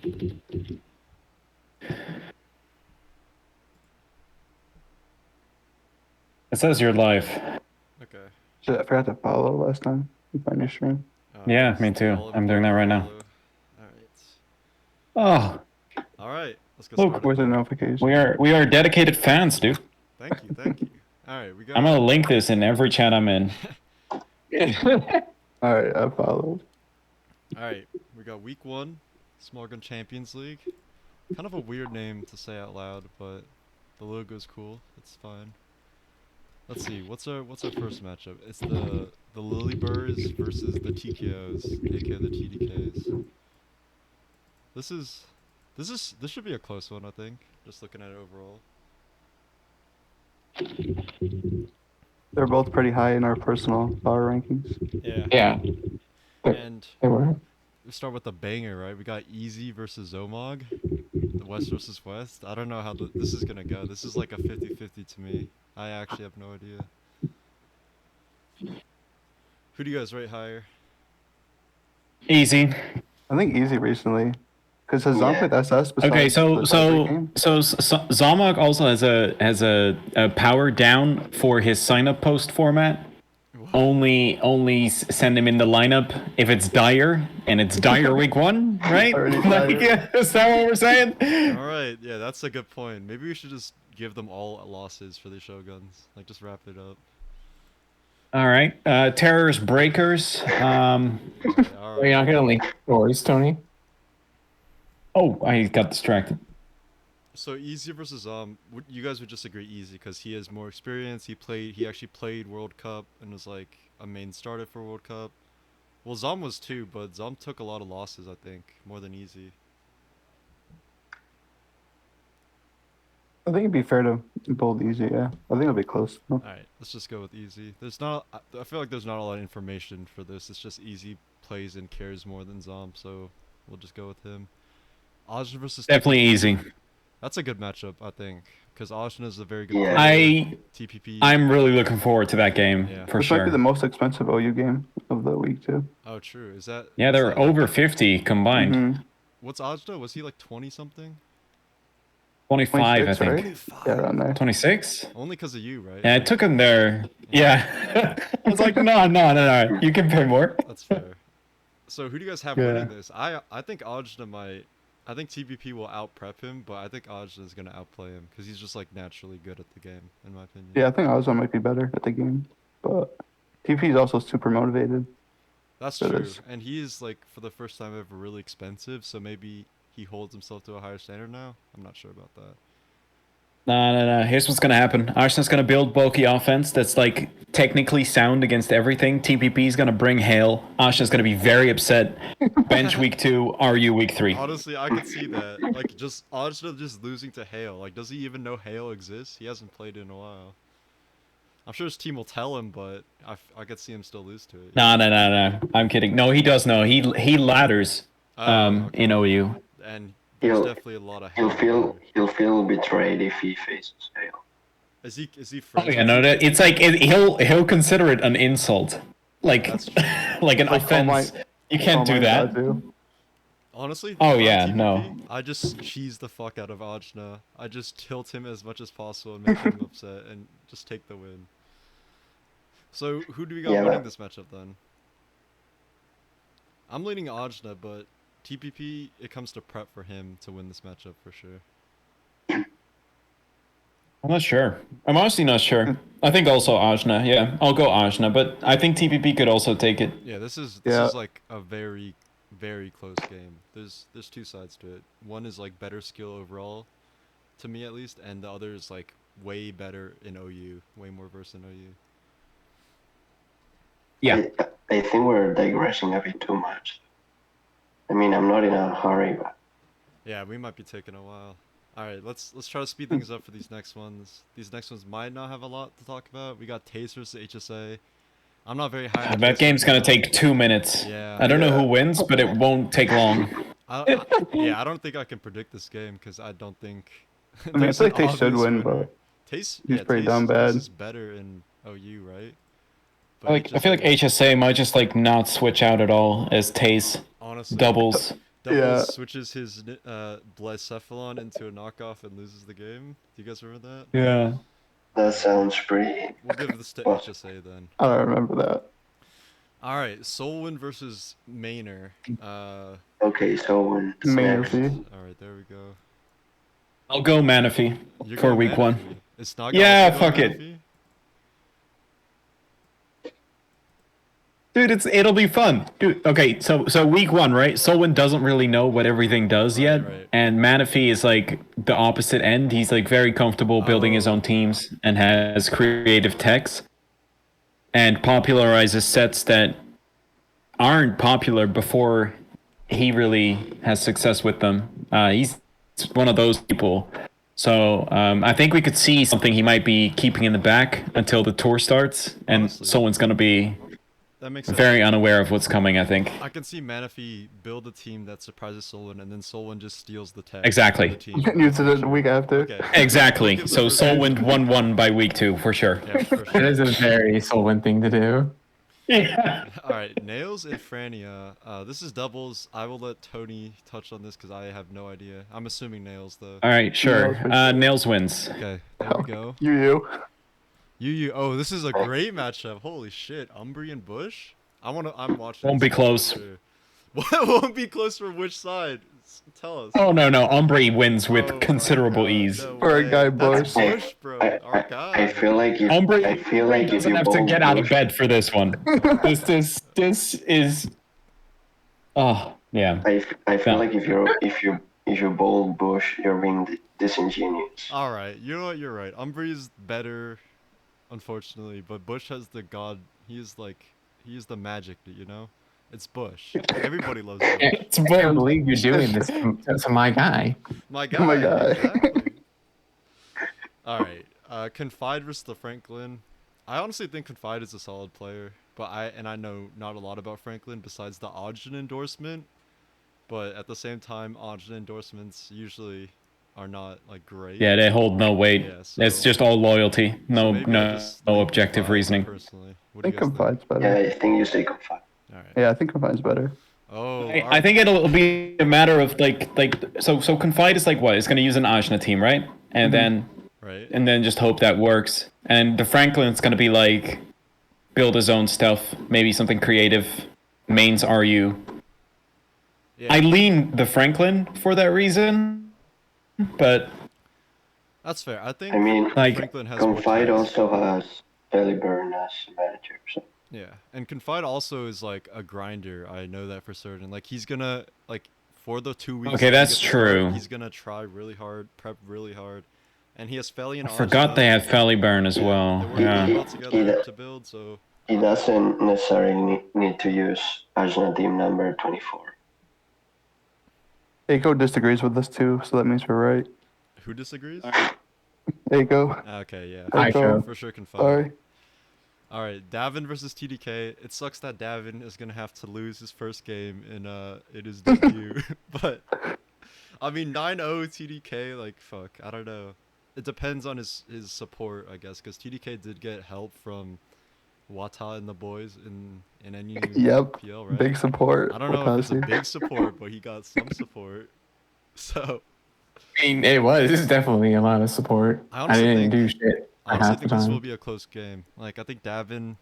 It says you're live. Okay. Shit, I forgot to follow last time. You find your stream. Yeah, me too. I'm doing that right now. Alright. Oh, Alright, let's get look, started. Where's the notification? we are dedicated fans, dude. Thank you, thank you. Alright, we got... I'm gonna link this in every chat I'm in. Alright, I followed. Alright, we got week 1, Smogon Champions League. Kind of a weird name to say out loud, but the logo's cool. It's fine. Let's see, what's our first matchup? It's the Lilybirds versus the TKOs, aka the TDKs. This should be a close one, I think. Just looking at it overall. They're both pretty high in our personal power rankings. Yeah. Yeah. And They were. we start with the banger, right? We got Easy versus Zomog. The West versus West. I don't know how this is gonna go. This is like a 50-50 to me. I actually have no idea. Who do you guys rate higher? Easy. I think easy recently. Because has Zom played SS besides Okay, so the tiebreak game? Zomog also has a power down for his sign up post format. Only send him in the lineup if it's dire, and it's dire week 1, right? Already Like, dire. is that what we're saying? Alright, yeah, that's a good point. Maybe we should just give them all losses for the Shoguns. Like, just wrap it up. All right, terrors breakers. Alright. You're not gonna link stories, Tony? Oh, I got distracted. So Easy versus you guys would just agree Easy because he has more experience. He actually played World Cup and was like a main starter for World Cup. Well, Zom was too, but Zom took a lot of losses, I think, more than Easy. I think it'd be fair to bold easy, yeah. I think it'll be close. All right, let's just go with Easy. There's not. I feel like there's not a lot of information for this. It's just Easy plays and cares more than Zom, so we'll just go with him. Ajna versus Definitely TPP. easy. That's a good matchup, I think, because Ajna is a very good Yeah. player. TPP. I'm really looking forward to that game Yeah. for This might be sure. the most expensive OU game of the week, too. Oh, true. Is that? Yeah, what's they're that? over 50 combined. Mm-hmm. What's Ajna? Was he like 20 something? 25, I 26, think. right? 25. Yeah, around there. 26? Only because of you, right? Yeah, I took him there. Yeah. I was like, no. You can pay more. That's fair. So who do you guys have Yeah. winning this? I think Ajna might. I think TPP will out prep him, but I think Ajna is gonna outplay him because he's just like naturally good at the game, in my opinion. Yeah, I think Ozone might be better at the game. But TP is also super motivated. That's It true. is. And he is like for the first time ever really expensive, so maybe he holds himself to a higher standard now. I'm not sure about that. No. Here's what's gonna happen. Arsenal's gonna build bulky offense that's like technically sound against everything. TPP's gonna bring hail. Arsenal's gonna be very upset. Bench week 2, RU week 3. Honestly, I could see that. Like just Ajna just losing to Hale. Like, does he even know Hale exists? He hasn't played in a while. I'm sure his team will tell him, but I could see him still lose to it. No. I'm kidding. No, he does know. He ladders Okay. in OU. And there's He'll- definitely a lot of He'll Hale. feel betrayed if he faces Hale. Is he Oh friends yeah, with no, TPP? it's like he'll consider it an insult, like That's true. like an Like, oh my- offense. You can't Oh do my that. God, dude. Honestly, Oh, if I'm yeah, TPP, no. I just cheese the fuck out of Ajna. I just tilt him as much as possible and make him upset and just take the win. So who do we got Yeah, winning but- this matchup then? I'm leaning Ajna, but TPP, it comes to prep for him to win this matchup for sure. I'm not sure. I'm honestly not sure. I think also Ajna. Yeah, I'll go Ajna, but I think TPP could also take it. Yeah, this is Yeah. like a very, very close game. There's two sides to it. One is like better skill overall, to me at least, and the other is like way better in OU, way more versed in OU. Yeah. I think we're digressing a bit too much. I mean, I'm not in a hurry, but Yeah, we might be taking a while. All right, let's try to speed things up for these next ones. These next ones might not have a lot to talk about. We got Taste versus HSA. I'm not very high on That Taste game's right gonna now. take 2 minutes. Yeah. I don't know who wins, but it won't take long. Yeah, I don't think I can predict this game because I don't think. I mean, I there's feel like an they should obvious win, winner. but Taste. he's Yeah, pretty Taste, damn bad. Taste is better in OU, right? I feel like HSA might just like not switch out at all as Taze honestly doubles. Doubles switches his Blacephalon into a knockoff and loses the game. Do you guys remember that? Yeah. That sounds pretty. We'll give this to Well, HSA then. I don't remember that. All right, Solwyn versus Maynor. Okay, so when Maynor Snaga- fee. All right, there we go. I'll go Manaphy You're for going week one. Manaphy. Is Snaga Yeah, also going fuck it. Manaphy? Dude, it'll be fun. Dude, okay, so week one, right? Solwyn doesn't really know what everything does yet, right. and Manaphy is like the opposite end. He's like very comfortable building his own teams and has creative techs, and popularizes sets that aren't popular before he really has success with them. He's one of those people. So I think we could see something he might be keeping in the back until the tour starts, and Honestly. Solwyn's gonna be That makes sense. very unaware of what's coming, I think. I can see Manaphy build a team that surprises Solwyn, and then Solwyn just steals the tech. Exactly. Of the team. Use it the week after. Okay. Exactly. Give So the first- Solwyn 1-1 by week 2 for sure. Yeah, for It sure. is a very Solwyn thing to do. Yeah. All right, Nails and Frania. This is doubles. I will let Tony touch on this because I have no idea. I'm assuming Nails though. All right, sure. Nails for sure. Nails wins. Okay, there we go. You. You. Oh, this is a great matchup. Holy shit, Umbri and Bush. I'm watching. Won't this be close. for sure. What won't be close for which side? Tell us. Oh no, Umbri wins with Oh my considerable God, ease. no For a way. guy That's Bush. Bush, bro. Our guy. I feel like if Umbri I feel like if doesn't you have to bowl get out of Bush- bed for this one. This is. Oh yeah. I feel Yeah. like if you bowl Bush, you're being disingenuous. All right, you know what? You're right. Umbri is better, unfortunately, but Bush has the god. He is the magic. You know, it's Bush. Everybody loves Bush. It's I can't believe you're doing this to my guy. My guy. my guy. Exactly. All right. Confide versus the Franklin. I honestly think Confide is a solid player, but I know not a lot about Franklin besides the Ogden endorsement. But at the same time, Ogden endorsements usually are not like great. Yeah, they hold no weight. Yeah, It's so- just all loyalty. No, maybe I no, just no lean objective Confide, reasoning. Personally, what I do you think guys think? Confide's Yeah, better. I think you say confide. All right. Yeah, I think Confide's better. Oh, I think it'll be a matter of like so Confide is like what? It's gonna use an Ajna team, right? And right. then just hope that works. And the Franklin's gonna be like build his own stuff, maybe something creative. Mains RU. Yeah. I lean the Franklin for that reason, but That's fair. I think I mean, like Franklin has more Confide chance. also has Feliburn as manager. So. Yeah, and Confide also is like a grinder. I know that for certain. Like he's gonna like for the 2 weeks. Okay, that he that's gets to start, true. He's gonna try really hard, prep really hard, and he has Feli and I forgot they had Feliburn as well. They're working Yeah. well together to build. So He doesn't necessarily need to use Ajna team number 24. Aiko disagrees with this too, so that means we're right. who disagrees? Aiko. Okay, yeah, I Aiko. show. for sure Confide. Sorry. All right, Davin versus TDK. It sucks that Davin is gonna have to lose his first game in his debut, but I mean 9-0 TDK. Like fuck, I don't know. It depends on his support, I guess, because TDK did get help from Wata and the boys in NU Yep. PL, right? Big support. I don't know if it's a Watasi. big support, but he got some support. So I mean, it was definitely a lot of support. I I, honestly didn't think- do shit I for honestly half the think this will time. be a close game. Like I think Davin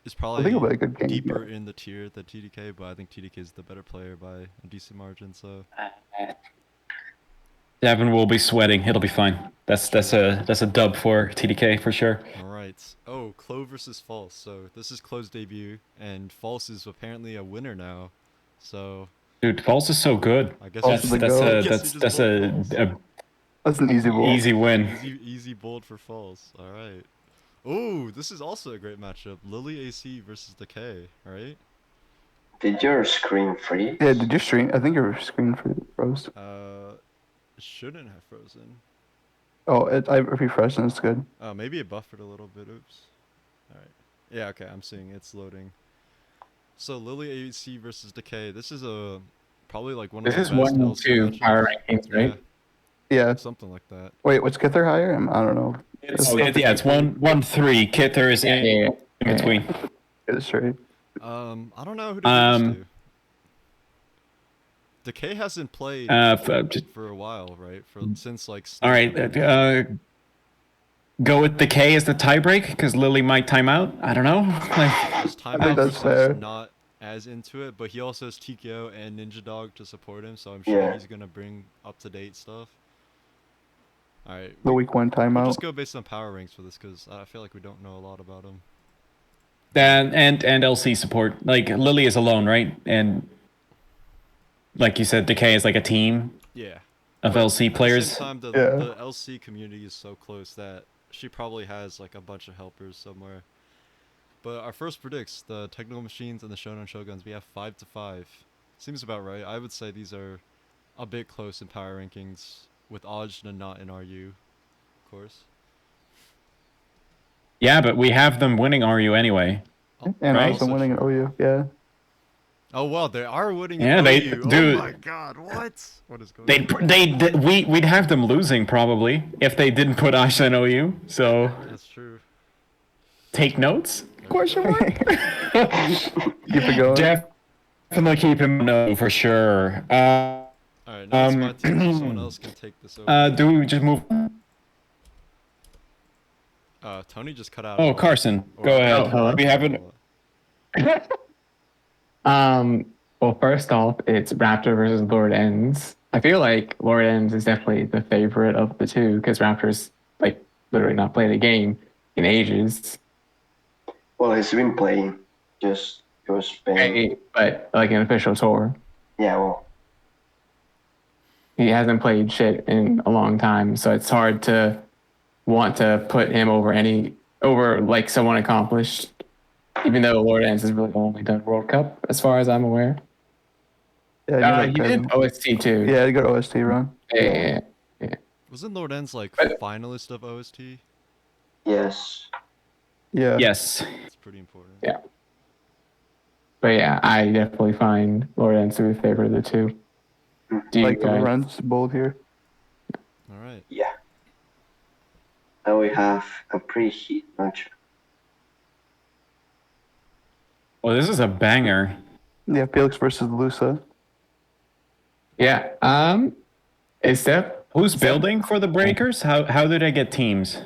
is I probably think it'll be a good game. deeper in the tier than TDK, but I think TDK is the better player by a decent margin. So Davin will be sweating. It'll be fine. That's a dub for TDK for sure. all right. Oh, Clo versus False. So this is Clo's debut, and False is apparently a winner now. So Dude, False is so good. I guess False That's is the that's goat. a Guess that's you just that's vote a That's an easy ball. easy win. easy bold for False. All right. Oh, this is also a great matchup. Lily AC versus Decay. Right. Did your screen freeze? Yeah, did you stream? I think your screen froze. It shouldn't have frozen. Oh, I refreshed and it's good. Oh, maybe it buffered a little bit. Oops. All right. Yeah. Okay. I'm seeing it's loading. So Lily AC versus Decay. This is probably like one of This the is best 1 LC 2 matchups. power rankings, right? Yeah. Something like that. Wait, what's Kither higher? I don't know. It's 1-3. Kither is in, Yeah. in between. Get it straight. I don't know who to give this to. Decay hasn't played for a while, right? Since like. All right. Go with Decay as the tiebreak because Lily might time out. I don't know. His I think timeout that's is fair. not as into it, but he also has TKO and Ninja Dog to support him, so I'm sure Yeah. he's gonna bring up-to-date stuff. All right. The week 1 We'll timeout. just go based on power ranks for this because I feel like we don't know a lot about him. and LC support. Like Lily is alone, right? And like you said, Decay is like a team Yeah. of But LC At the players. same time, the Yeah. LC community is so close that she probably has like a bunch of helpers somewhere. But our first predicts the Technical Machines and the Showdown Shoguns. We have 5-5. Seems about right. I would say these are a bit close in power rankings, with Ajna not in RU, of course. Yeah, but we have them winning RU anyway. And Right. also winning an OU. Yeah. Oh wow, they are winning. Yeah, an they OU. do. Oh my god, what? What is going on? We'd have them losing probably if they didn't put Asha in OU. So That's true. take notes? Question mark. Keep it going. Definitely keep him no for sure. All right, now it's my team, so someone else can take this over. Do we just move? Tony just cut out. Oh, Carson, Or- go ahead. hello. We haven't. Well, first off, it's Raptor versus Lord Ends. I feel like Lord Ends is definitely the favorite of the two because Raptor's like literally not played a game in ages. Well, he's been playing. Just he was playing. But like an official tour, Yeah, well, he hasn't played shit in a long time, so it's hard to want to put him over like someone accomplished. Even though Lord Ends has really only done World Cup, as far as I'm aware. Yeah, He did OST too. Yeah, you got OST run. Yeah. Wasn't Lord Ends like But- finalist of OST? yes. Yeah. Yes. It's pretty important. Yeah. But yeah, I definitely find Lord Ends to be the favorite of the two. Do you Like the guys? runs bold here. All right. Yeah. Now we have a pre-heat match. Well, this is a banger. Yeah, Felix versus Lusa. Yeah. Is that Who's building for the Breakers? How did I get teams?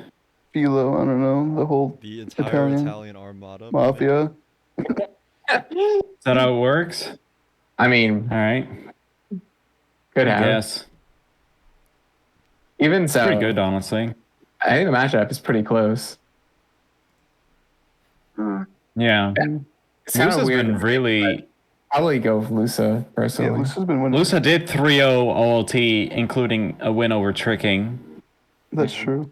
Philo, I don't know, the whole The entire Italian Italian armada. mafia. Is that how it works? I mean, All right. good I have. guess. Even so, Pretty good, honestly. I think the matchup is pretty close. Hmm. Yeah. It's kind of Lusa's weird. been really. Probably go with Lusa Yeah, personally. Lusa's been winning. Lusa did 3-0 OLT, including a win over Tricking. That's true.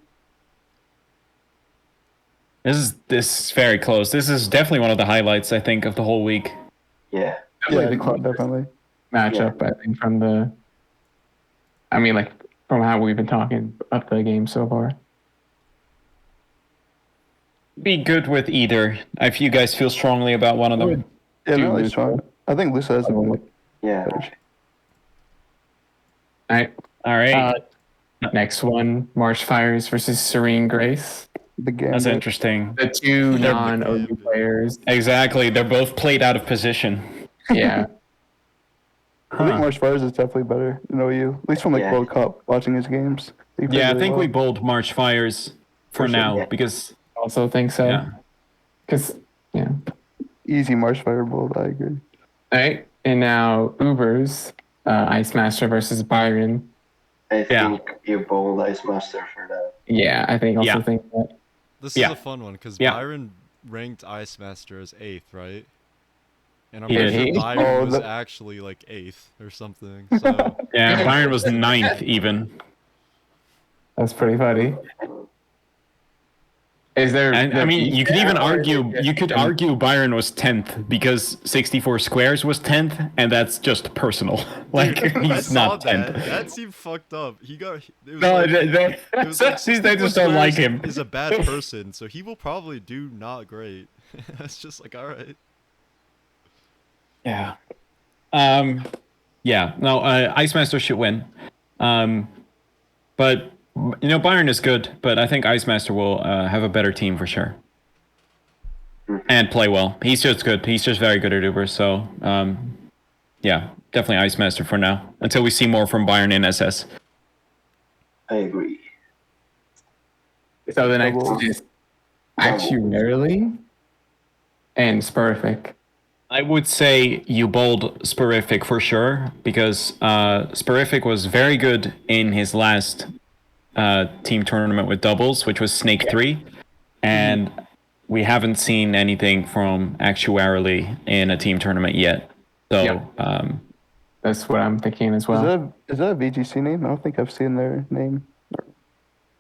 This is very close. This is definitely one of the highlights, I think, of the whole week. Yeah. Yeah, the closest definitely. matchup, I think, from how we've been talking up the game so far. Be good with either if you guys feel strongly about one of them. Yeah, Do no, Lusa. it's fine. I think Lusa has the Yeah. All right. All right. Next one, March Fires versus Serene Grace. game. That's interesting. The two They're- non-OU players. Exactly. They're both played out of position. Yeah. I think Huh. Marsh Fires is definitely better than OU. At least from like Yeah. World Cup, watching his games. He played Yeah, I really think well. we bowled March Fires for For sure. now Yeah. because Also think so. yeah. Because, yeah. Easy Marsh Fire bold, I agree. All right. And now Ubers, Ice Master versus Byron. I Yeah. think you bowled Ice Master for that. Yeah, I think Yeah. think that. This Yeah. is a fun one because Yeah. Byron ranked Ice Master as 8th, right? And I'm He pretty did. sure Byron Oh, was the- actually like 8th or something. So Yeah, Byron was 9th even. That's pretty funny. Is there? And I mean, you could even Yeah, or- argue Byron was 10th because 64 squares was 10th, and that's just personal. Like I he's saw not that. 10th. That seemed fucked up. It was No, like, they it was like they 64 just don't like squares him. Is a bad person, so he will probably do not great. That's just like all right. Yeah. Yeah. No, Ice Master should win. But you know, Byron is good, but I think Ice Master will have a better team for sure. And play well. He's just good. He's just very good at Uber. So yeah, definitely Ice Master for now until we see more from Bayern in SS. I agree. So the next Doubles. is actuarially and Spurific. I would say you bold Spurific for sure because Spurific was very good in his last team tournament with doubles, which was Snake 3, and we haven't seen anything from actuarially in a team tournament yet. So That's what I'm thinking as well. Is that a VGC name? I don't think I've seen their name.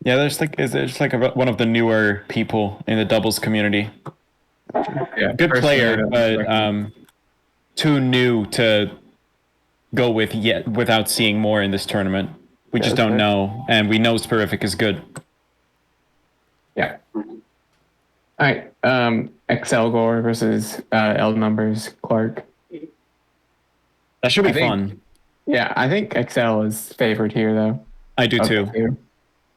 yeah, there's one of the newer people in the doubles community. Yeah, Good player, personally, but too new to go with yet without seeing more in this tournament. We just that's don't fair. know, and we know Spurific is good. yeah. All right. XL Gore versus L Numbers Clark. That should be I think- fun. Yeah, I think XL is favored here though. I do too.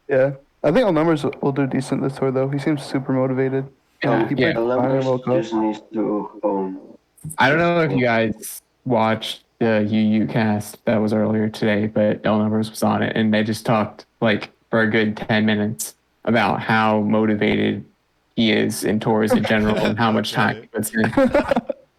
Yeah. I think all numbers will do decent this tour, though. He seems super motivated. Yeah, He yeah. played fine in World Cup. Just needs to own. I don't know if you guys watched the UU cast that was earlier today, but L Numbers was on it, and they just talked like for a good 10 minutes about how motivated he is in tours in general and how much time he puts in.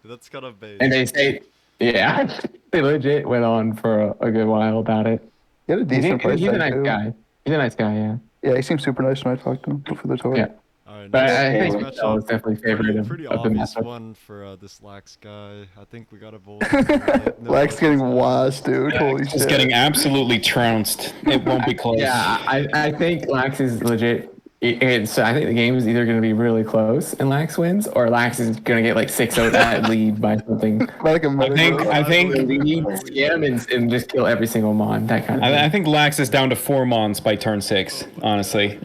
That's kind of bait. And they say, yeah, they legit went on for a good while about it. He had a decent price He's a tag, nice too. guy. He's a nice guy, yeah. Yeah, he seems super nice when I talked to him before the tour. Yeah. All right, But next, I next think matchup. XL is definitely favored Pretty of the obvious matchup. one for this Lax guy. I think we got a bold. Lax getting washed, dude. Holy He's shit. getting absolutely trounced. It won't be close. Yeah, I think Lax is legit. So I think the game is either going to be really close and Lax wins, or Lax is going to get like 6-0 that lead by something. Like a I think Lead, scam, and just kill every single mon, that kind of thing. I think Lax is down to 4 mons by turn 6. Honestly,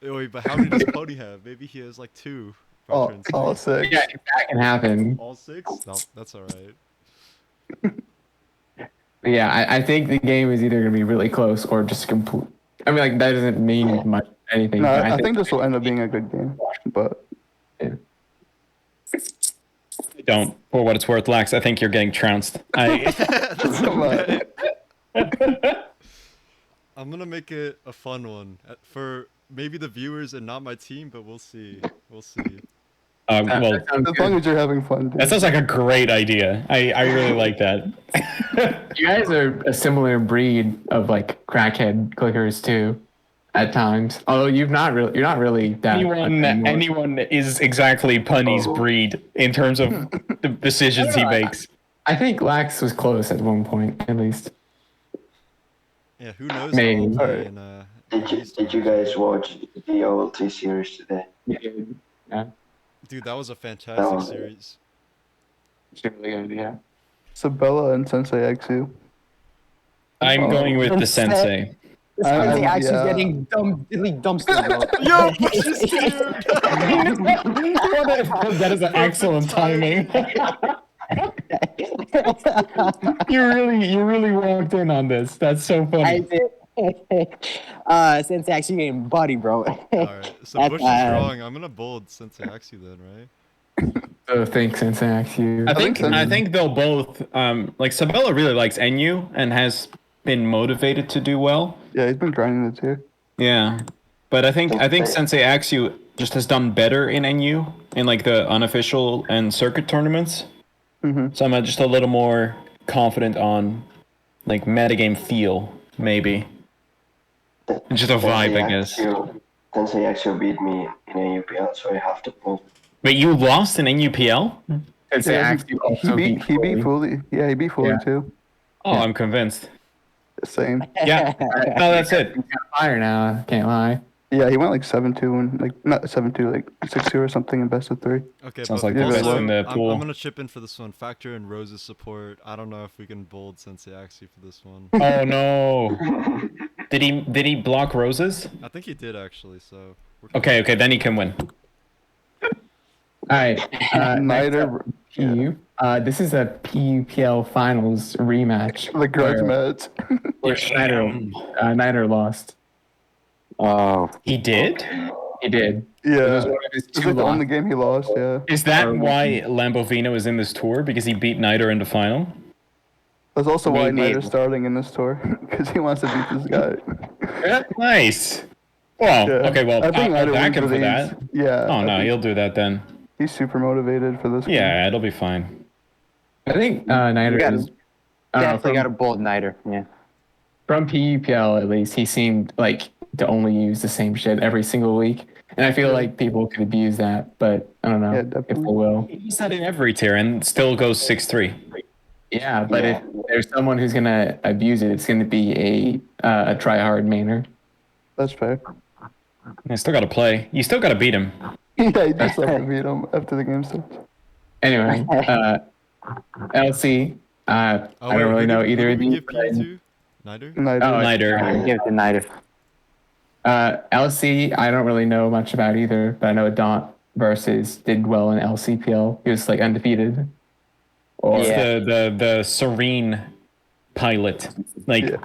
Wait, but how many does Pony have? Maybe he has like 2. by Oh, turn all six. six. Yeah, if that can happen. All 6? No, that's all right. But yeah, I think the game is either going to be really close or just complete. I mean, like, that doesn't mean much anything. No, but I think this will end up being a good game. But don't. For what it's worth, Lax, I think you're getting trounced. I, come on. I'm gonna make it a fun one for maybe the viewers and not my team, but we'll see. We'll see. well, that sounds As long good. as you're having fun. Dude. that sounds like a great idea. I really like that. You guys are a similar breed of like crackhead clickers too, at times. Although you're not really that. Anyone is exactly Punny's breed in terms of the decisions he makes. I think Lax was close at one point, at least. Yeah, who knows? Maybe. How I'll play Alright. in, Did you guys watch the OLT series today? Yeah, Dude, that was a fantastic Oh. series. it's really good. Yeah. Sabella and Sensei XU. I'm going with the sensei. This I- guy's actually yeah. getting dumpster, bro. Yo, just That is an excellent timing. you really walked in on this. That's so I funny. did. Since actually getting body, bro. Alright, so That's Bush is wrong. I'm gonna bold Sensei Axie then, right? So thanks, Sensei Axie. I think they'll both like Sabella really likes NU and has been motivated to do well. Yeah, he's been grinding it too. Yeah. But I think Sensei Axu just has done better in NU in like the unofficial and circuit tournaments. Mhm. So I'm just a little more confident on like metagame feel, maybe. Just a vibe, I guess. Sensei actually beat me in a UPL, so I have to pull. But you lost in NUPL? Sensei Yeah, Axie he also beat Fully. Yeah, he beat Fully Yeah. too. Oh, I'm convinced. Same. Yeah. Oh, that's it. He's got fire now. Can't lie. Yeah, he went like 7-2 and like not 7-2, like 6-2 or something in best of 3. Okay, Sounds but like the best also, in the pool. I'm gonna chip in for this one. Factor in Rose's support. I don't know if we can bold Sensei Axie for this one. Oh no. Did he block roses? I think he did actually, so. Okay, then he can win. All right. Niter, PU. This is a PUPL finals rematch. the grudge where- match. where Niter lost. Oh. He did? He did. It Yeah, was one of his it's two like the only losses. game he lost. Yeah, Is that why Lambovino is in this tour? Because he beat Niter in the final? That's also why Maybe. Knight is starting in this tour, because he wants to beat this guy. Nice. Well, Yeah. okay, well, I think I'll Knight back wins him with for ease. that. Yeah. Oh, I no, think he'll do that then. He's super motivated for this game. Yeah, it'll be fine. I think Niner You got is. I don't know, Definitely got a bold Niter. Yeah. from PUPL at least, he seemed like to only use the same shit every single week. And I feel like people could abuse that, but I don't know Yeah, if definitely. they will. He's not in every tier and still goes 6-3. Yeah, but Yeah. if there's someone who's gonna abuse it, it's gonna be a try-hard mainer. That's fair. You still got to play. You still got to beat him. Yeah, you just have to beat him after the game starts. Anyway, LC, I don't really know either of Who did we these. give P to? Niter? Knight. Oh, Niter. Give it to Niter. LC, I don't really know much about either, but I know Daunt versus did well in LCPL. He was like undefeated. Or Yeah. The Serene pilot. Like, Yeah.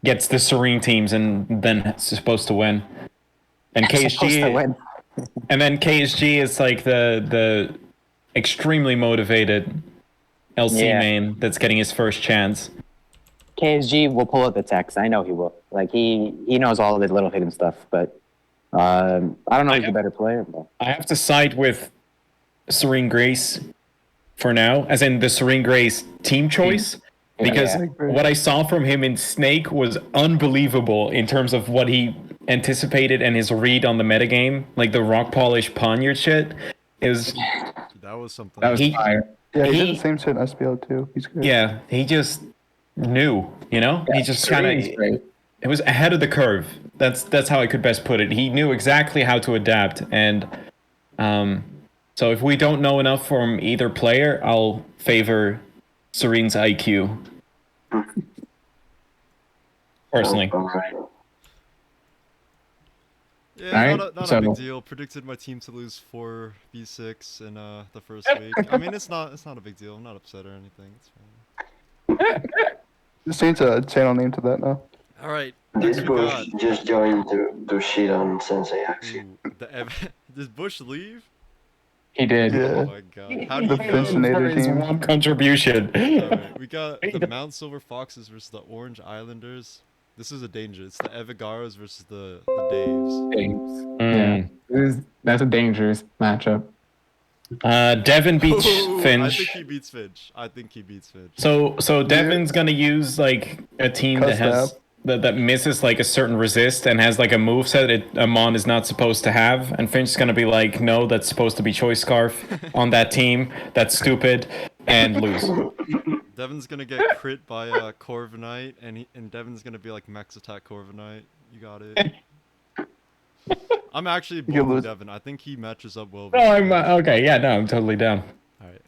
gets the Serene teams and then it's supposed to win. And Supposed to KSG, win. and then KSG is like the extremely motivated LC Yeah. main that's getting his first chance. KSG will pull out the text. I know he will. Like he knows all of the little hidden stuff, but I don't know who's the better player. But I have to side with Serene Grace for now, as in the Serene Grace team choice, because Yeah. what I saw from him in Snake was unbelievable in terms of what he anticipated and his read on the metagame, like the rock polish Poniard shit. Is That was something. that was He- fire. Yeah, he did He- the same shit in SPL too. He's good. yeah, he just knew, you know, he just kind Serene's of great. it was ahead of the curve. That's how I could best put it. He knew exactly how to adapt, and so if we don't know enough from either player, I'll favor Serene's IQ. Personally. All right. Yeah, Alright, not a so- big deal. Predicted my team to lose 4v6 in the first week. I mean, it's not a big deal. I'm not upset or anything. It's fine. Just change a channel name to that now. All right, This next we Bush got. just joined to shit on Sensei Axie. Does Bush leave? He did. Yeah. Oh my god. How do The you Finchinator team. One contribution. Alright, we got the Mount Silver Foxes versus the Orange Islanders. This is a danger. It's the Evigaros versus the Daves. Yeah, that's a dangerous matchup. Devin beats Ooh, Finch. I think he beats Finch. So Devin's gonna use like a team that has that misses like a certain resist and has like a moveset that Amon is not supposed to have, and Finch's gonna be like, no, that's supposed to be Choice Scarf on that team. That's stupid, and lose. Devin's gonna get crit by Corviknight, and Devin's gonna be like max attack Corviknight. You got it. I'm actually You'll bold with lose. Devin. I think he matches up well. No, I'm okay. Yeah, no, I'm totally down. Alright.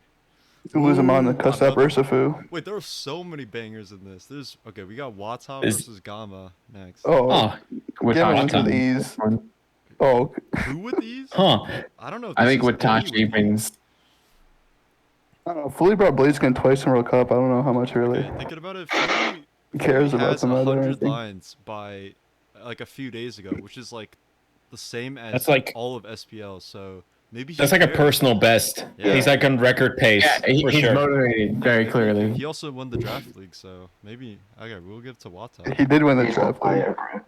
You lose him on the cuss up Another- Ursafu. Wait, there are so many bangers in this. Okay, we got Wata Is- versus Gamma next. Oh, Oh, Gavin Watachi wins with Watachi. ease. Oh, Who with these? huh? I don't know. If I this think is Watachi any with wins. I don't know. Fully brought Blaziken twice in World Cup. I don't know how much he really Okay, thinking about it, Philly cares about has the meta or 100 anything. lines by like a few days ago, which is like the same as That's like- all of SPL. So maybe That's he like a cares. personal best. Yeah. He's like on record pace Yeah, for he's sure. motivated very clearly. He also won the draft league, so maybe okay. We'll give to Wata. He did win the He's a draft. league. fire,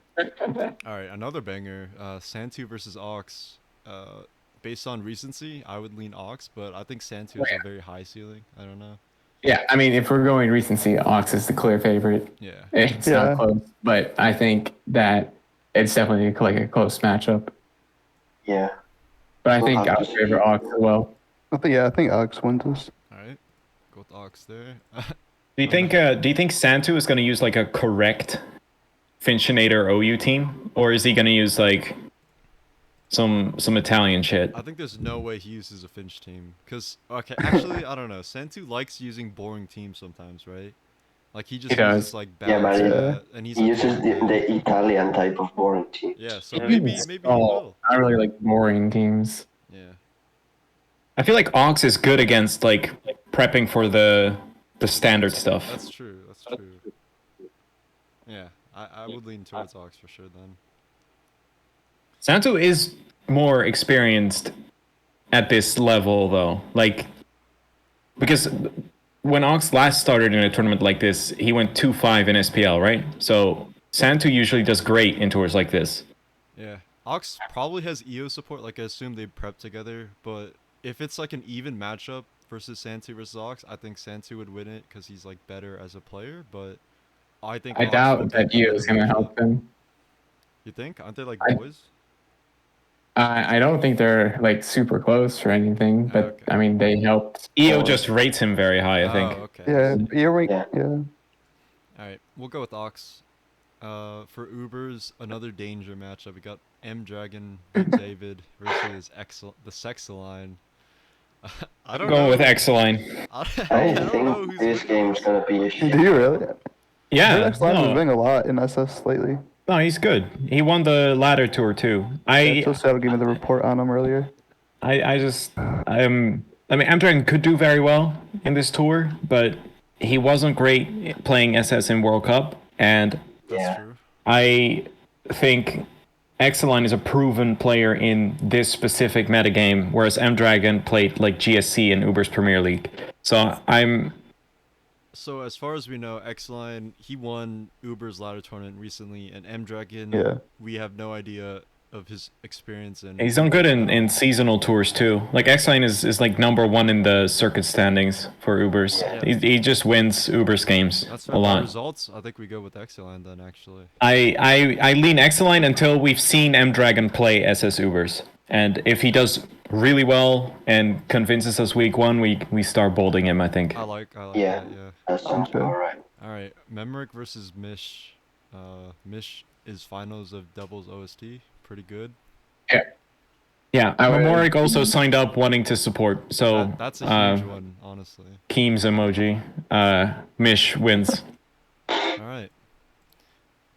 bro. All right, another banger. Santu versus Ox. Based on recency, I would lean Ox, but I think Santu has a very high ceiling. I don't know. Yeah, I mean, if we're going recency, Ox is the clear favorite. Yeah. It's Yeah. not close, but I think that it's definitely like a close matchup. Yeah. But I We'll think have I to would favor see. Ox as well. I think Ox wins this. All right. Go with Ox there. Do you think Santu is going to use like a correct Finchinator OU team, or is he going to use like some Italian shit? I think there's no way he uses a Finch team. Cause okay, actually I don't know. Santu likes using boring teams sometimes, right? Like he just He does. uses like Yeah, but balance, and he's He a uses boring player. the Italian type of boring team. Yeah, so maybe he will. I really like boring teams. Yeah. I feel like Ox is good against like prepping for the standard stuff. That's true. That's true. Yeah, I would lean towards Ox for sure then. Santu is more experienced at this level though, like because when Ox last started in a tournament like this, he went 2-5 in SPL, right? So Santu usually does great in tours like this. Yeah. Ox probably has EO support, like I assume they prep together, but if it's like an even matchup versus Santu versus Ox, I think Santu would win it because he's like better as a player, but I think I Ox will doubt get that the EO better is going to help matchup. them. You think? Aren't they like I- boys? I don't think they're like super close or anything, but Okay. I mean they helped. EO for- just rates him very high, I think. Oh, okay. Yeah, earring. Yeah. Yeah. Alright, we'll go with Ox. For Ubers, another danger matchup. We got M Dragon David versus the Sexaline. I don't Going know. with Exeline. I I don't know think who's this winning game's gonna be a shit. Do you really? Yeah, X-Line was no, winning a lot in SS lately. no, he's good. He won the ladder tour too. Joe Saddle gave me the report on him earlier. I mean, Amdragon could do very well in this tour, but he wasn't great playing SS in World Cup, and That's Yeah. true. I think Exeline is a proven player in this specific metagame, whereas Amdragon played like GSC in Uber's Premier League. So So as far as we know, Xline, he won Uber's ladder tournament recently, and M Dragon, Yeah. we have no idea of his experience in. he's done good in seasonal tours too. Like Exeline is like #1 in the circuit standings for Ubers. Yeah. He just wins Ubers games That's a fair. By lot. results, I think we go with Xline then. Actually, I lean Exeline until we've seen M Dragon play SS Ubers, and if he does really well and convinces us week 1, we start bolding him. I think. I like Yeah. that. Yeah. That sounds Okay. alright. All right, Memrick versus Mish. Mish is finals of doubles OST. Pretty good. Yeah, I would- Memorik also signed up wanting to support, so That's a huge one, honestly. Keems emoji. Mish wins. All right.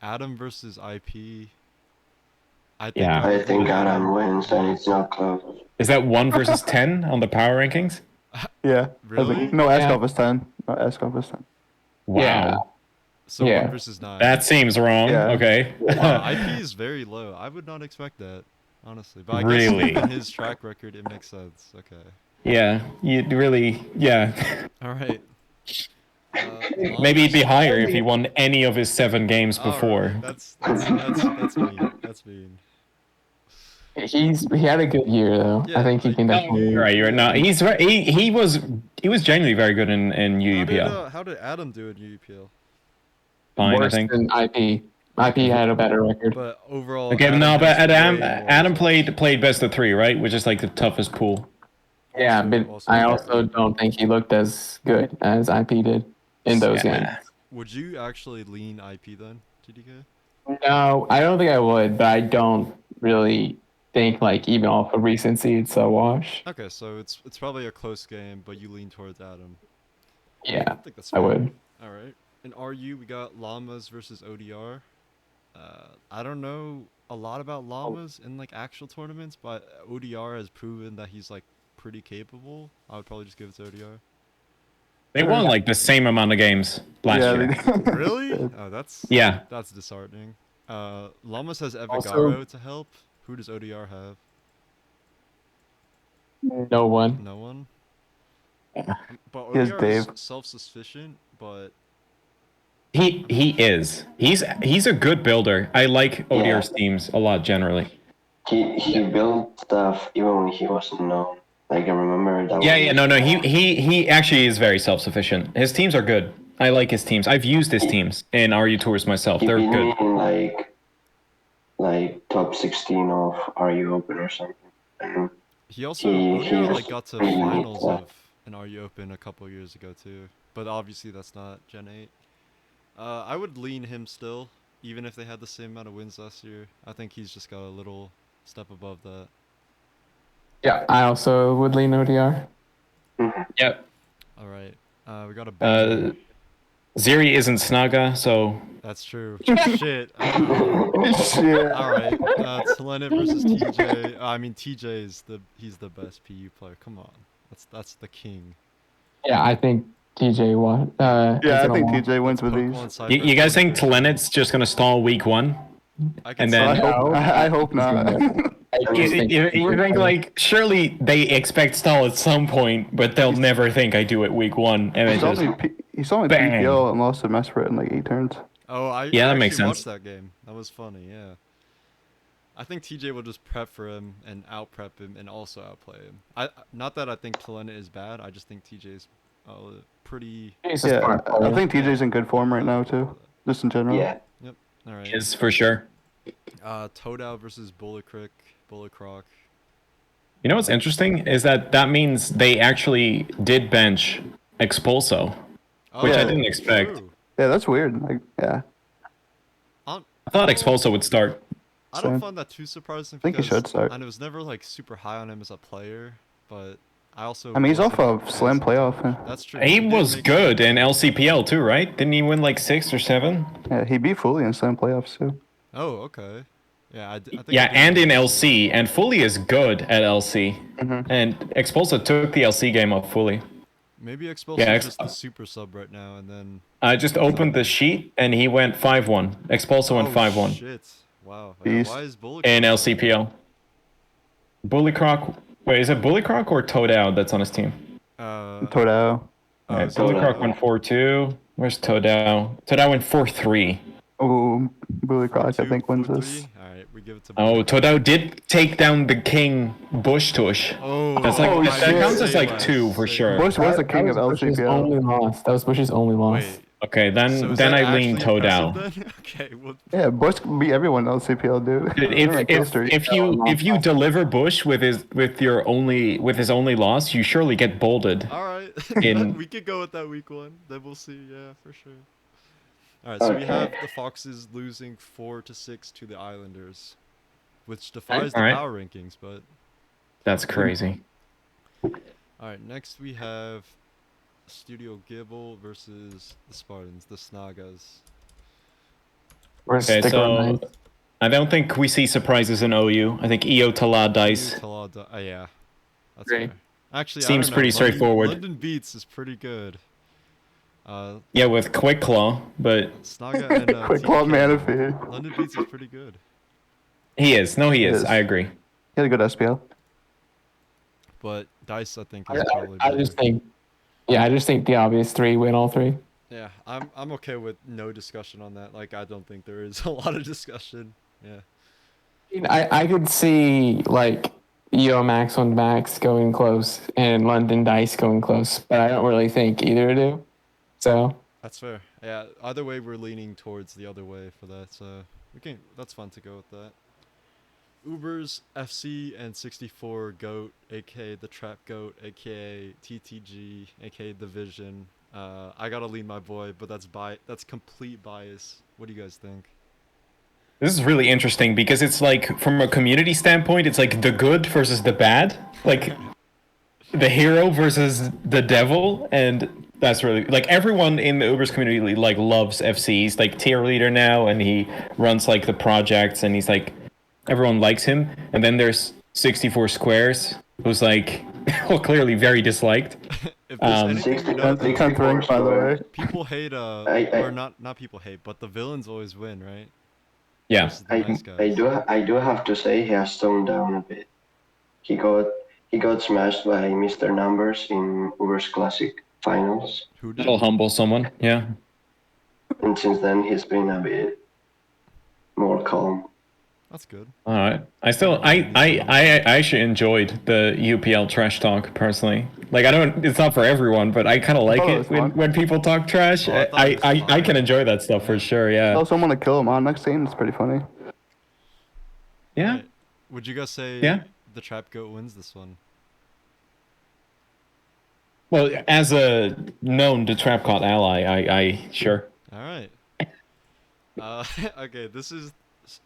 Adam versus IP. I think. Yeah. I think Adam wins, and it's not close. Is that 1 versus 10 on the power rankings? Yeah. I was Really? like, no, Eskov is 10. No, Eskov is 10. Wow. Yeah. So Yeah. 1 versus 9. That seems wrong. Yeah. Okay. Wow, IP is very low. I would not expect that, honestly. But I Really? guess given his track record, it makes sense. Okay. Yeah, you really, yeah. All right. Maybe he'd be higher if he won any of his 7 games All right, before. That's mean. That's mean. He had a good year though. Yeah, I think he can definitely. You're right. You're right. No, he was genuinely very good in UUPL. How did Adam do in UUPL? Fine, I Worse think. than IP. IP had a better record. But overall, Okay, Adam no, but has Adam way more Adam results. played best of 3, right? Which is like the toughest pool. Yeah, Also- but also- I also don't think he looked as good as IP did in those games. Yeah. Would you actually lean IP then, TDK? No, I don't think I would, but I don't really think like even off of recency it's a wash. Okay, so it's probably a close game, but you lean towards Adam. I Yeah, think that's I fair. would. All right. In RU, we got Llamas versus ODR. I don't know a lot about Llamas in like actual tournaments, but ODR has proven that he's like pretty capable. I would probably just give it to ODR. They won like the same amount of games last yeah, year. they Really? Oh, that's Yeah. that's disheartening. Llamas has Also- Evagaro to help. Who does ODR have? No one. No one. But He has ODR Dave. is self-sufficient, but He is. He's a good builder. I like ODR's teams a lot generally. He built stuff even when he wasn't known. Like I remember that. Yeah, no. He actually is very self-sufficient. His teams are good. I like his teams. I've used his teams in RU tours myself. He They're beat me good. in like top 16 of RU Open or something. And he also He ODR was like got to really finals good. of an RU Open a couple years ago too. But obviously that's not Gen 8. I would lean him still, even if they had the same amount of wins last year. I think he's just got a little step above that. Yeah, I also would lean ODR. Yep. All right. We got a Ziri isn't Snaga, so That's true. Shit. Shit. All right. Telenet versus TJ. I mean, TJ is he's the best PU player. Come on. That's the king. Yeah, I think TJ won. Yeah, I gonna think win. TJ wins with Pokemon these. Cypher you guys think qualification. Telenet's just gonna stall week 1? I can and see then- I that. hope, I hope not. You think like surely they expect stall at some point, but they'll never think I do it week one, and He it saw just me. He saw me bang. PPL and lost to Mesper in like 8 turns. Oh, I Yeah, that I makes actually sense. watched that game. That was funny. Yeah. I think TJ will just prep for him and out prep him and also outplay him. Not that I think Talena is bad. I just think TJ's pretty. He's a Yeah, smart I player. think TJ's in good form right now too, just in general. Yeah. Yep. All right. is for sure. Toadout versus Bullet Croc. You know what's interesting is that means they actually did bench Expulso, which I Oh, didn't expect. true. Yeah, that's weird. Like, yeah, On- I thought oh, Expulso would start. I don't Same. find that too surprising think he because should start. I was never like super high on him as a player, but I also. I mean he's off wasn't of Slam as- playoff. That's true. He did was make- good in LCPL too, right? Didn't he win like 6 or 7? Yeah, he beat Fully in Slam playoffs too. Oh, okay. Yeah, I think. Yeah, I did and in know. LC, and Fully is good at LC. And Expulso took the LC game off Fully. Maybe Expulso Yeah, is just the super sub right now, and then. I just opened the sheet and he went 5-1. Expulso went 5-1 Shit! Wow. Yeah, Beast. why is Bullet? in LCPL. Bully Croc. Wait, is it Bully Croc or Toadout that's on his team? Todao. Alright, Bully Croc went 4-2. Where's Toadout? Toadout went 4-3. Oh, Bully Croc I think wins this. Alright, we give it to. Oh, Toadout did take down the king BUSHTUSH. Oh, That's like Oh, that shit. counts as like Say 2 for less. sure. Bush was the That king of was Bush's only LCPL. loss. That was Bush's only loss. Wait. Okay, So then is then that I lean actually Toadout. impressive then? Okay. Well. Yeah, Bush beat everyone in LCPL, dude. They're in kill streak. If you deliver Bush with his only loss, you surely get bolded. All right. In- we could go with that week one. Then we'll see. Yeah, for sure. All right. So we have the Foxes losing 4-6 to the Islanders, which defies the Alright. power rankings. But That's crazy. all right. Next we have Studio Gible versus the Spartans, the Snagas. Where's Okay, Sticker on so Ice? I don't think we see surprises in OU. I think EO Tala dice. Yeah, that's Great. fair. Actually, I Seems don't know. pretty straightforward. London Beats is pretty good. Yeah, with Quick Claw, but Snaga and Quick Claw TPK. Manaphy. London Beats is pretty good. he is. No, he is. is. I agree. He had a good SPL. But Dice, I think, I, is I, probably I better. just think, yeah, I just think the obvious 3 win all 3. Yeah, I'm okay with no discussion on that. Like, I don't think there is a lot of discussion. Yeah. I could see like EO Max on Max going close and London Dice going close, but I don't really think either do. So That's fair. Yeah, either way, we're leaning towards the other way for that. So we can. That's fun to go with that. Ubers, FC, and 64 Goat, aka the Trap Goat, aka TTG, aka the Vision. I gotta lean my boy, but that's complete bias. What do you guys think? This is really interesting because it's like from a community standpoint, it's like the good versus the bad, like the hero versus the devil, and that's really like everyone in the Ubers community like loves FC. He's like tier leader now, and he runs like the projects, and he's like everyone likes him. And then there's 64 Squares, who's like well clearly very disliked. If there's anything we know, They can't drink, by the way. people hate I- or not people hate, but the villains always win, right? Yeah. Versus the nice guys. I do have to say he has toned down a bit. He got smashed by Mr. Numbers in Uber's Classic finals, Who did? It'll humble someone. Yeah. and since then he's been a bit more calm. That's good. All right. I actually enjoyed the UPL trash talk personally. Like it's not for everyone, but I kind of like thought it it was fun. when people talk trash. Oh, I thought it was I fun. can enjoy that stuff for sure. Yeah. Tell someone to kill him on next team. It's pretty funny. Yeah. Right. Would you guys say Yeah. the Trap Goat wins this one? Well, as a known to Trapcot ally, I sure. All right. Okay, this is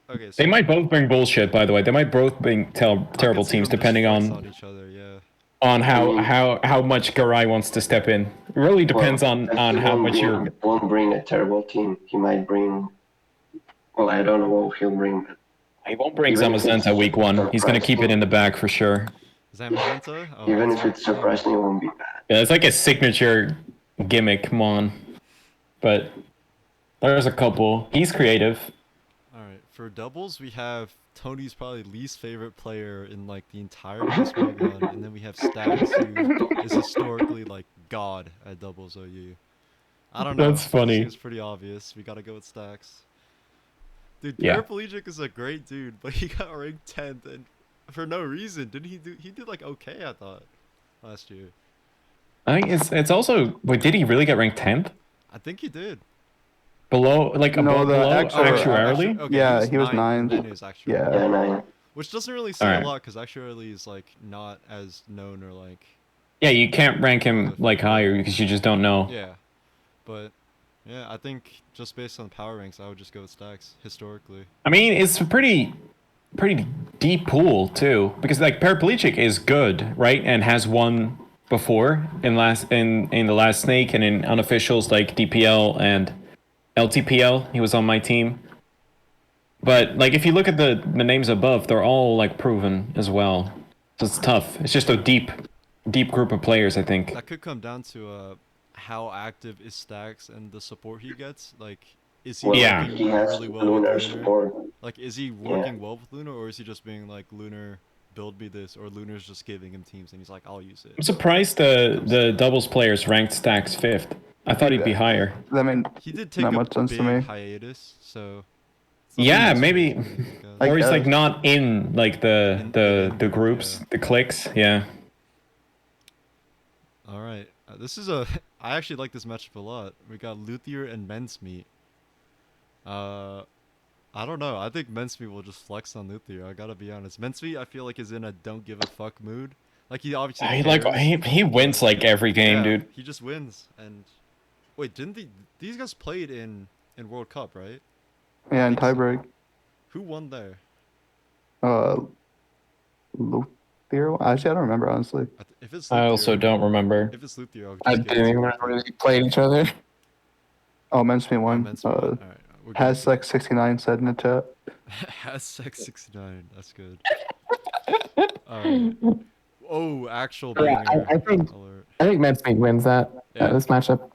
okay. So They might both bring bullshit, by the way. They might both bring I terrible could see teams them just depending flex on each other. Yeah. how much Garay wants to step in. It really depends on He how won't much bring- you're. Won't bring a terrible team. He might bring. Well, I don't know what he'll bring. But He won't bring Even if it's Zamazenta week one. He's gonna keep it in the bag for sure. Zamazenta? Oh, even that's if it's surprising, it won't be bad. Yeah, it's like a signature gimmick, come on. But there's a couple. He's creative. All right. for doubles, we have Tony's probably least favorite player in like the entire Smogon, and then we have Stacks, who is historically like god at doubles OU. I don't know. That's funny. Seems pretty obvious. We gotta go with Stacks. Dude, Yeah. Paraplegic is a great dude, but he got ranked 10th and for no reason. Didn't he do? He did like okay, I thought, last year. I think it's also. Wait, did he really get ranked 10th? I think he did. Below, like No, above, the below actuarially? Okay, Yeah, he was 9th, ninth. and then he was actually Yeah. Yeah, 9. which doesn't really say Alright. a lot because actually is like not as known or like Yeah, you can't rank him like higher because you just don't know. yeah, but yeah, I think just based on power ranks, I would just go with Stacks historically. I mean, it's a pretty deep pool too, because like Paraplegic is good, right, and has won before in the last Snake and in unofficials like DPL and LTPL. He was on my team. But like if you look at the names above, they're all like proven as well. So it's tough. It's just a deep group of players, I think. That could come down to how active is Stacks and the support he gets. Like, is he Well, Yeah. working he has really well lunar with Lunar? support. Like, is he working well with Lunar, or is he just being like, Lunar, build me this, or Lunar's just giving him teams and he's like, I'll use I'm it. surprised the doubles players ranked Stacks 5th. I thought he'd be higher. I mean, He did take Not a much sense to big me. hiatus, so. it's Yeah, nothing maybe. strange to me, I guess. I Or he's like guess. not in like In the the group, groups, yeah. the cliques. Yeah. All right, this is a. I actually like this matchup a lot. We got Luthier and Mensmeat. I don't know. I think Mensmeat will just flex on Luthier. I gotta be honest. Mensmeat, I feel like is in a don't give a fuck mood. Like he obviously. He wins like every game, yeah, dude. He just wins. And wait, didn't these guys played in World Cup, right? yeah, in think so. tiebreak. Who won there? Luthier? Actually, I don't remember, honestly. If it's I Luthier, also don't remember. If it's Luthier, I'll just I give it didn't to even Luthier. remember they played each other. Oh, Mensmeat Oh, won. Mensmeat won. All right, we're good. Has like 69 said in the chat. Has sex 69. That's good. Alright. Oh, actual Yeah, banger I think alert. Mensmeat wins that Yeah. this matchup.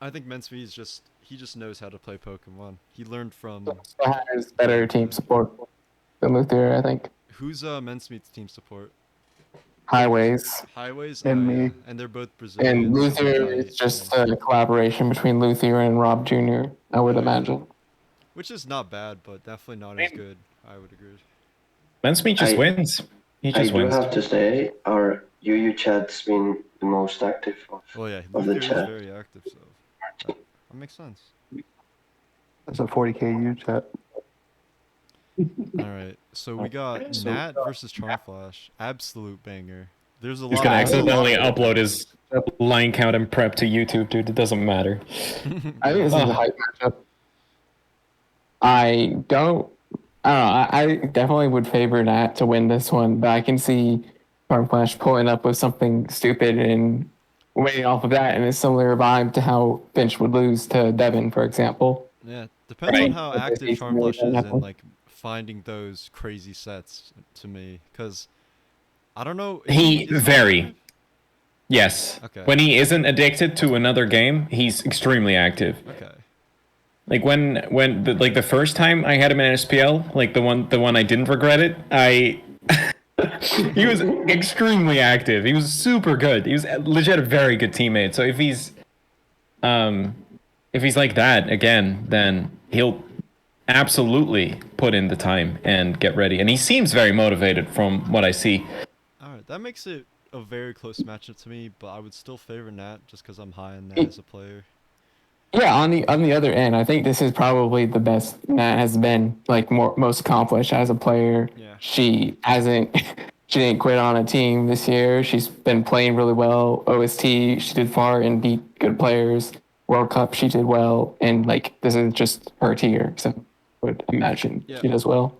I think Mensmeat is just knows how to play Pokemon. He learned from Still has better team support than Luthier, I think. who's Mensmeat's team support? Highways. Highways And me. yeah. And they're both Brazilians. And Luthier right? is just Yeah. a collaboration between Luthier and Rob Jr., I would Yeah. imagine. Which is not bad, but definitely not as good. I would agree. Mensmeat just I- wins. He I just do wins. have to say, our UU chat's been the most active of. Well, yeah, Of the Luthier is chat. very active, so that makes sense. That's a 40k U chat. All right, so we got Nat versus Charmflash. Absolute banger. There's a lot. He's gonna of- accidentally upload his line count and prep to YouTube, dude. It doesn't matter. I think this is a hype matchup. I don't know. I definitely would favor Nat to win this one, but I can see Farmflash pulling up with something stupid and winning off of that in a similar vibe to how Finch would lose to Devin, for example. Yeah, depends on Right. how But active he's really Charmflash is in pineapple. like finding those crazy sets to me, because I don't know. is He is very. active? Yes. Okay. When he isn't addicted to another game, he's extremely active. Okay. Like when the first time I had him in SPL, like the one I didn't regret it, he was extremely active. He was super good. He was legit a very good teammate. So if he's like that again, then he'll absolutely put in the time and get ready. And he seems very motivated from what I see. All right, that makes it a very close matchup to me, but I would still favor Nat just because I'm high on Nat as a player. Yeah, on the other end, I think this is probably the best Nat has been, like most accomplished as a player. Yeah. She didn't quit on a team this year. She's been playing really well. OST, she did far and beat good players. World Cup, she did well, and like this is just her tier, so I would imagine Yeah. she does well.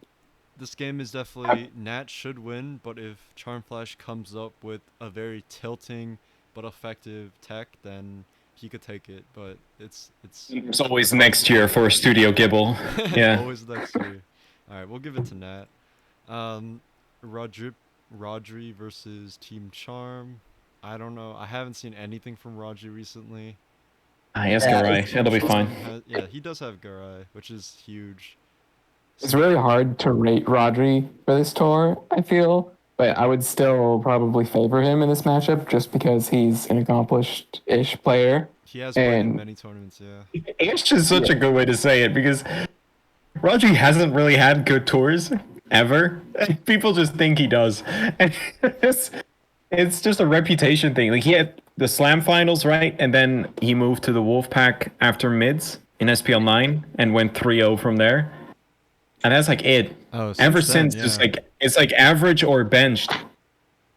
This game is definitely Nat should win, but if Charmflash comes up with a very tilting but effective tech, then he could take it. But it's It's always next year for Studio Gible. Yeah. always next year. All right, we'll give it to Nat. Rodri versus Team Charm. I don't know. I haven't seen anything from Rodri recently. Yes, Garay. It'll be fine. Yeah, he does have Garay, which is huge. It's really hard to rate Rodri for this tour, I feel, but I would still probably favor him in this matchup just because he's an accomplished-ish player. He has played in And many tournaments, yeah. It's just such a good way to say it because Rodri hasn't really had good tours ever. People just think he does. And it's just a reputation thing. Like he had the Slam finals, right? And then he moved to the Wolfpack after mids in SPL 9 and went 3-0 from there. And that's like it. Oh, Ever then, since, just like it's like average or benched.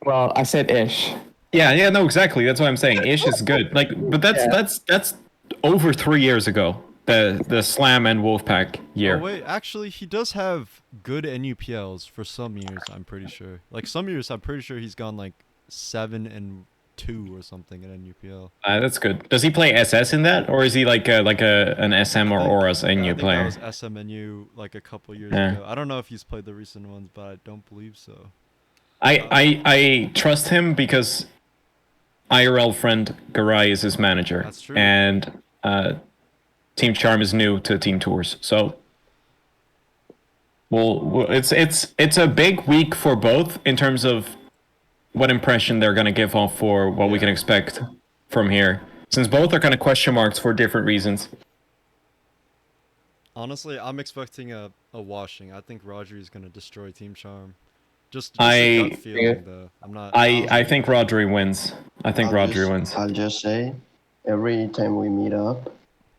well, I said ish. Yeah, no, exactly. That's what I'm saying. Ish is good. Like, but that's over 3 years ago. The Slam and Wolfpack year. Oh wait, actually, he does have good NUPLs for some years. I'm pretty sure. Like some years, I'm pretty sure he's gone like 7-2 or something in NUPL. That's good. Does he play SS in that, or is he like an SM or Auras NU I think player? that was SMNU like a couple years Yeah. ago. I don't know if he's played the recent ones, but I don't believe so. I trust him because IRL friend Garay is his manager. That's true. And Team Charm is new to Team Tours, so it's a big week for both in terms of what impression they're gonna give off for what we can expect from here, since both are kind of question marks for different reasons. Honestly, I'm expecting a washing. I think Rodri is gonna destroy Team Charm. Just I- a gut feeling though. I'm not. I think Rodri wins. I think Rodri wins. I'll just say, every time we meet up,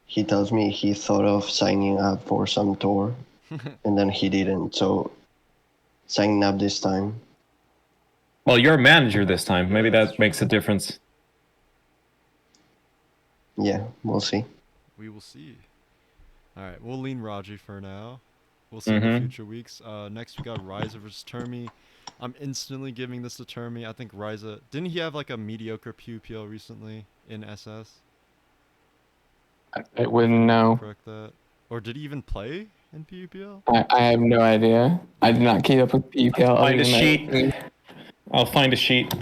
he tells me he thought of signing up for some tour, and then he didn't. So, signing up this time. Well, you're a manager this time. Maybe that makes a difference. Yeah, we'll see. We will see. All right, we'll lean Rodri for now. We'll see in the future weeks. Next we got Ryza versus Termi. I'm instantly giving this to Termi. I think Ryza didn't he have like a mediocre PUPL recently in SS? I wouldn't know. Correct that. Or did he even play in PUPL? I have no idea. I did not keep up with PPL. Find a sheet. I'll find a sheet.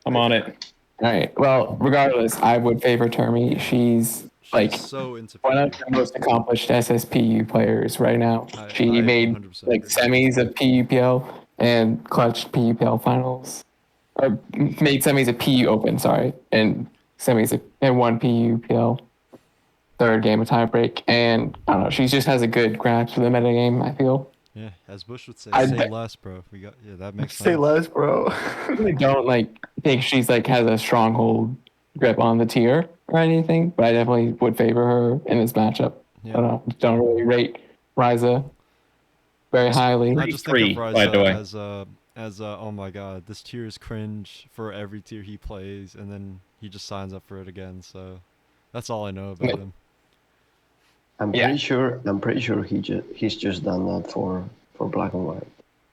I'm on it. All right. Well, regardless, I would favor Termi. She's like so into one of the most accomplished SSPU players right now. She I made 100% like agree. semis of PUPL and clutched PUPL finals, or made semis of PU Open, sorry, and semis of, and won PUPL third game of tiebreak. And I don't know, she just has a good grasp of the metagame, I feel. Yeah, as Bush would say, I say bet- less, bro. We got that makes Say sense. less, bro. I really don't like think she's like has a stronghold grip on the tier or anything, but I definitely would favor her in this matchup. Yeah. I don't really rate Ryza very highly. I just Three, think of by the way. Ryza as oh my god, this tier is cringe for every tier he plays, and then he just signs up for it again. So that's all I know about him. I'm Yeah. pretty sure he's just done that for black and white.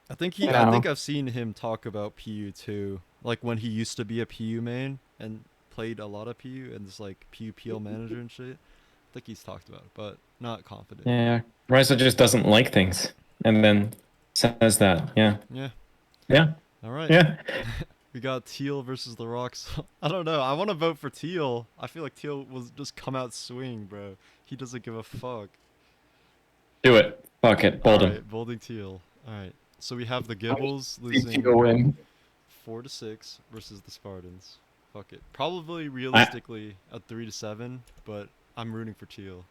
I think No. I've seen him talk about PU too, like when he used to be a PU main and played a lot of PU and just like PUPL manager and shit. I think he's talked about it, but not confident. Yeah, Ryza just doesn't like things, and then says that. Yeah, Yeah. yeah, All right. yeah. We got Teal versus the Rocks. I don't know. I want to vote for Teal. I feel like Teal will just come out swinging, bro. He doesn't give a fuck. Do it. Fuck it. Bold him. Alright, bolding Teal. Alright. So we have the I Gibles think losing she'll win. 4-6 versus the Spartans. Fuck it. Probably realistically a 3-7, but I'm rooting for Teal.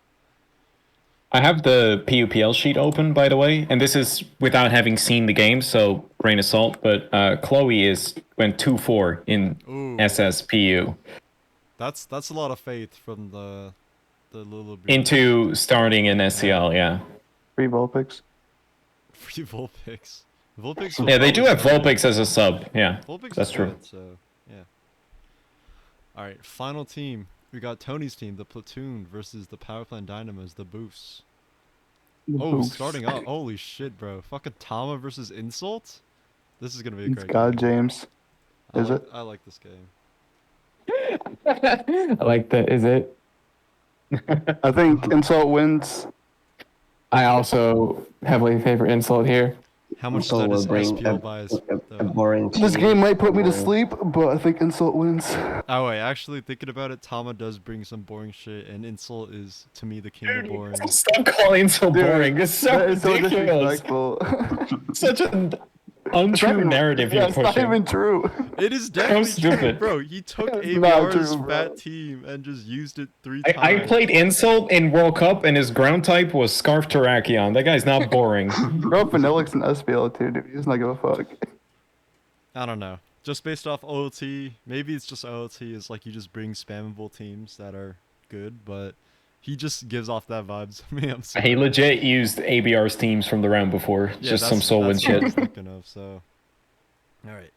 I have the PUPL sheet open, by the way, and this is without having seen the game, so grain of salt. But Chloe went 2-4 in Ooh. SSPU That's a lot of faith from the little bit. into starting in SCL. Yeah, Free Vulpix. Free Vulpix. Vulpix. yeah, they do have Vulpix as a sub. Yeah, Vulpix that's is true. good, so yeah. Alright, final team. We got Tony's team, the Platoon, versus the Power Plant Dynamos, the Boofs. Oh, Oops. starting up. Holy shit, bro. Fucking Tama versus Insult? This is gonna be a It's great God game. James. Is it? I like this game. I like that. Is it? I think Insult wins. I also heavily favor Insult here. How much Insult of that will is bring SPL bias? a though? boring team. This game might put me to Well, sleep, but I think Insult wins. Oh wait, actually thinking about it, Tama does bring some boring shit, and Insult is to me the king of boring. Stop calling so Dude, boring. It's so that is so ridiculous. disrespectful. Such an It's not untrue even- narrative yeah, you're it's not pushing. even true. It is definitely true, stupid. bro. He took It's not ABR's true, bro. fat team and just used it 3 I times. played Insult in World Cup, and his ground type was Scarf Terrakion. That guy's not boring. Bro, Vanillix and SPL too, dude. He does not give a fuck. I don't know. Just based off OLT, maybe it's just OLT is like you just bring spammable teams that are good, but he just gives off that vibes to me. I'm sorry. He legit used ABR's teams from the round before. Yeah, Just some that's Soul Wind what I shit. was thinking of, so. Alright.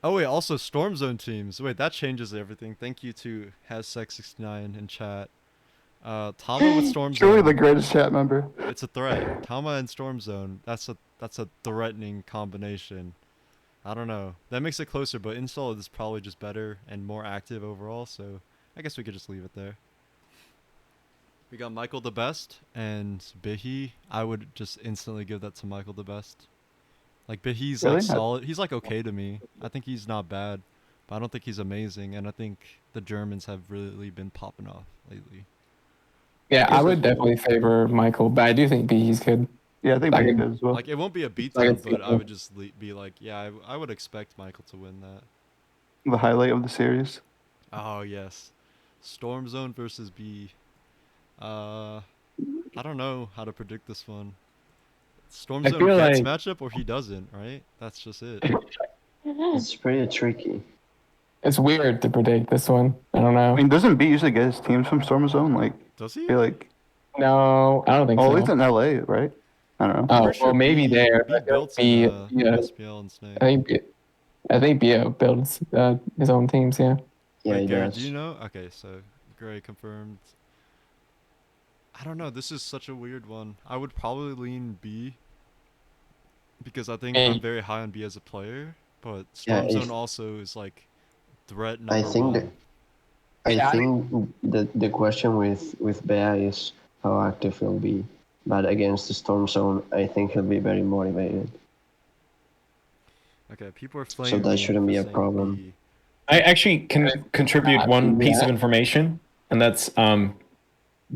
Oh wait, also Storm Zone teams. Wait, that changes everything. Thank you to HasSex69 in chat. Tama with Storm Truly Zone. the greatest chat member. It's a threat. Tama and Storm Zone. That's a threatening combination. I don't know. That makes it closer, but Insult is probably just better and more active overall, so I guess we could just leave it there. We got Michael the Best and Bihi. I would just instantly give that to Michael the Best. Like Bihi's Really? like solid. He's like okay to me. I think he's not bad, but I don't think he's amazing, and I think the Germans have really been popping off lately. Yeah, I would definitely favor Michael, but I do think B's good. Yeah, I think Like- Big good as well. Like it won't be a Like, beatdown, it's but I good. would just be like, yeah, I would expect Michael to win that. The highlight of the series. Oh yes, Storm Zone versus B. I don't know how to predict this one. Storm I Zone feel gets like- matchup or he doesn't, right? That's just it. It's pretty tricky. It's weird to predict this one. I don't know. I mean, doesn't B usually get his teams from Storm Zone? Like, Does I he? feel like, No, I don't think oh, so. he's in LA, right? I don't know. Oh, Pretty well, maybe B- there. B built B, in yeah. SPL and Snake. I think Bio builds his own teams. Yeah. Yeah, Wait, he Garrett, does. do you know? Okay, so Garay confirmed. I don't know. This is such a weird one. I would probably lean B because I think Hey. I'm very high on B as a player, but Yeah, Storm Zone if- also is like threat I number think one. that Yeah, I I think the question with Bea is how active he'll be. But against the Storm Zone, I think he'll be very motivated. Okay, people are flaming that me shouldn't for be a saying problem. B. I actually can contribute one piece of information, and that's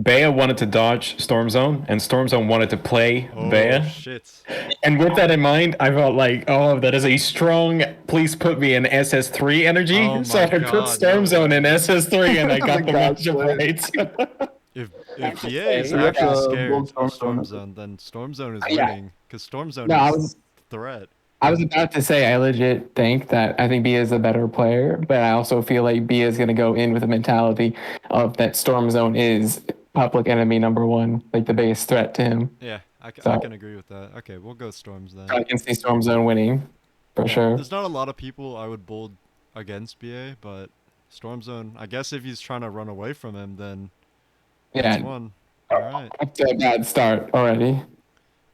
Bea wanted to dodge Storm Zone, and Storm Zone wanted to play Oh Bea. shit! And with that in mind, I felt like, oh, that is a strong, please put me in SS3 energy. Oh So my I put God, Storm no. Zone in SS3, and I got The the God's matchup plan. right. If BA is You have actually to scared build of Storm Storm Zone. Zone, then Storm Zone is Yeah. winning because Storm Zone No, I is was threat. I was about to say I legit think that I think B is a better player, but I also feel like B is going to go in with a mentality of that Storm Zone is public enemy number one, like the biggest threat to him. Yeah, I So- can agree with that. Okay, we'll go Storms then. I can see Storm Zone winning for Yeah, sure. There's not a lot of people I would bold against BA, but Storm Zone, I guess if he's trying to run away from him, then that's Yeah, one. Alright. up to a bad start already.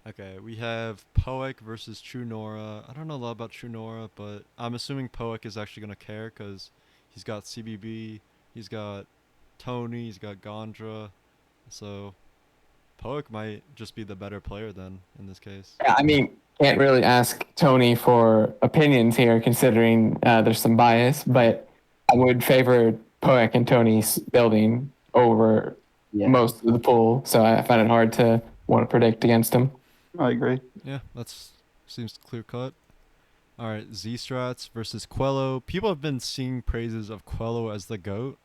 Okay, we have Poek versus True Nora. I don't know a lot about True Nora, but I'm assuming Poek is actually going to care because he's got CBB, he's got Tony, he's got Gondra. So Poek might just be the better player then in this case. Yeah, I mean, can't really ask Tony for opinions here, considering there's some bias, but I would favor Poek and Tony's building over Yeah. most of the pool, so I find it hard to want to predict against him. I agree. Yeah, that's seems clear cut. All right, Z-Strats versus Quello. People have been seeing praises of Quello as the GOAT.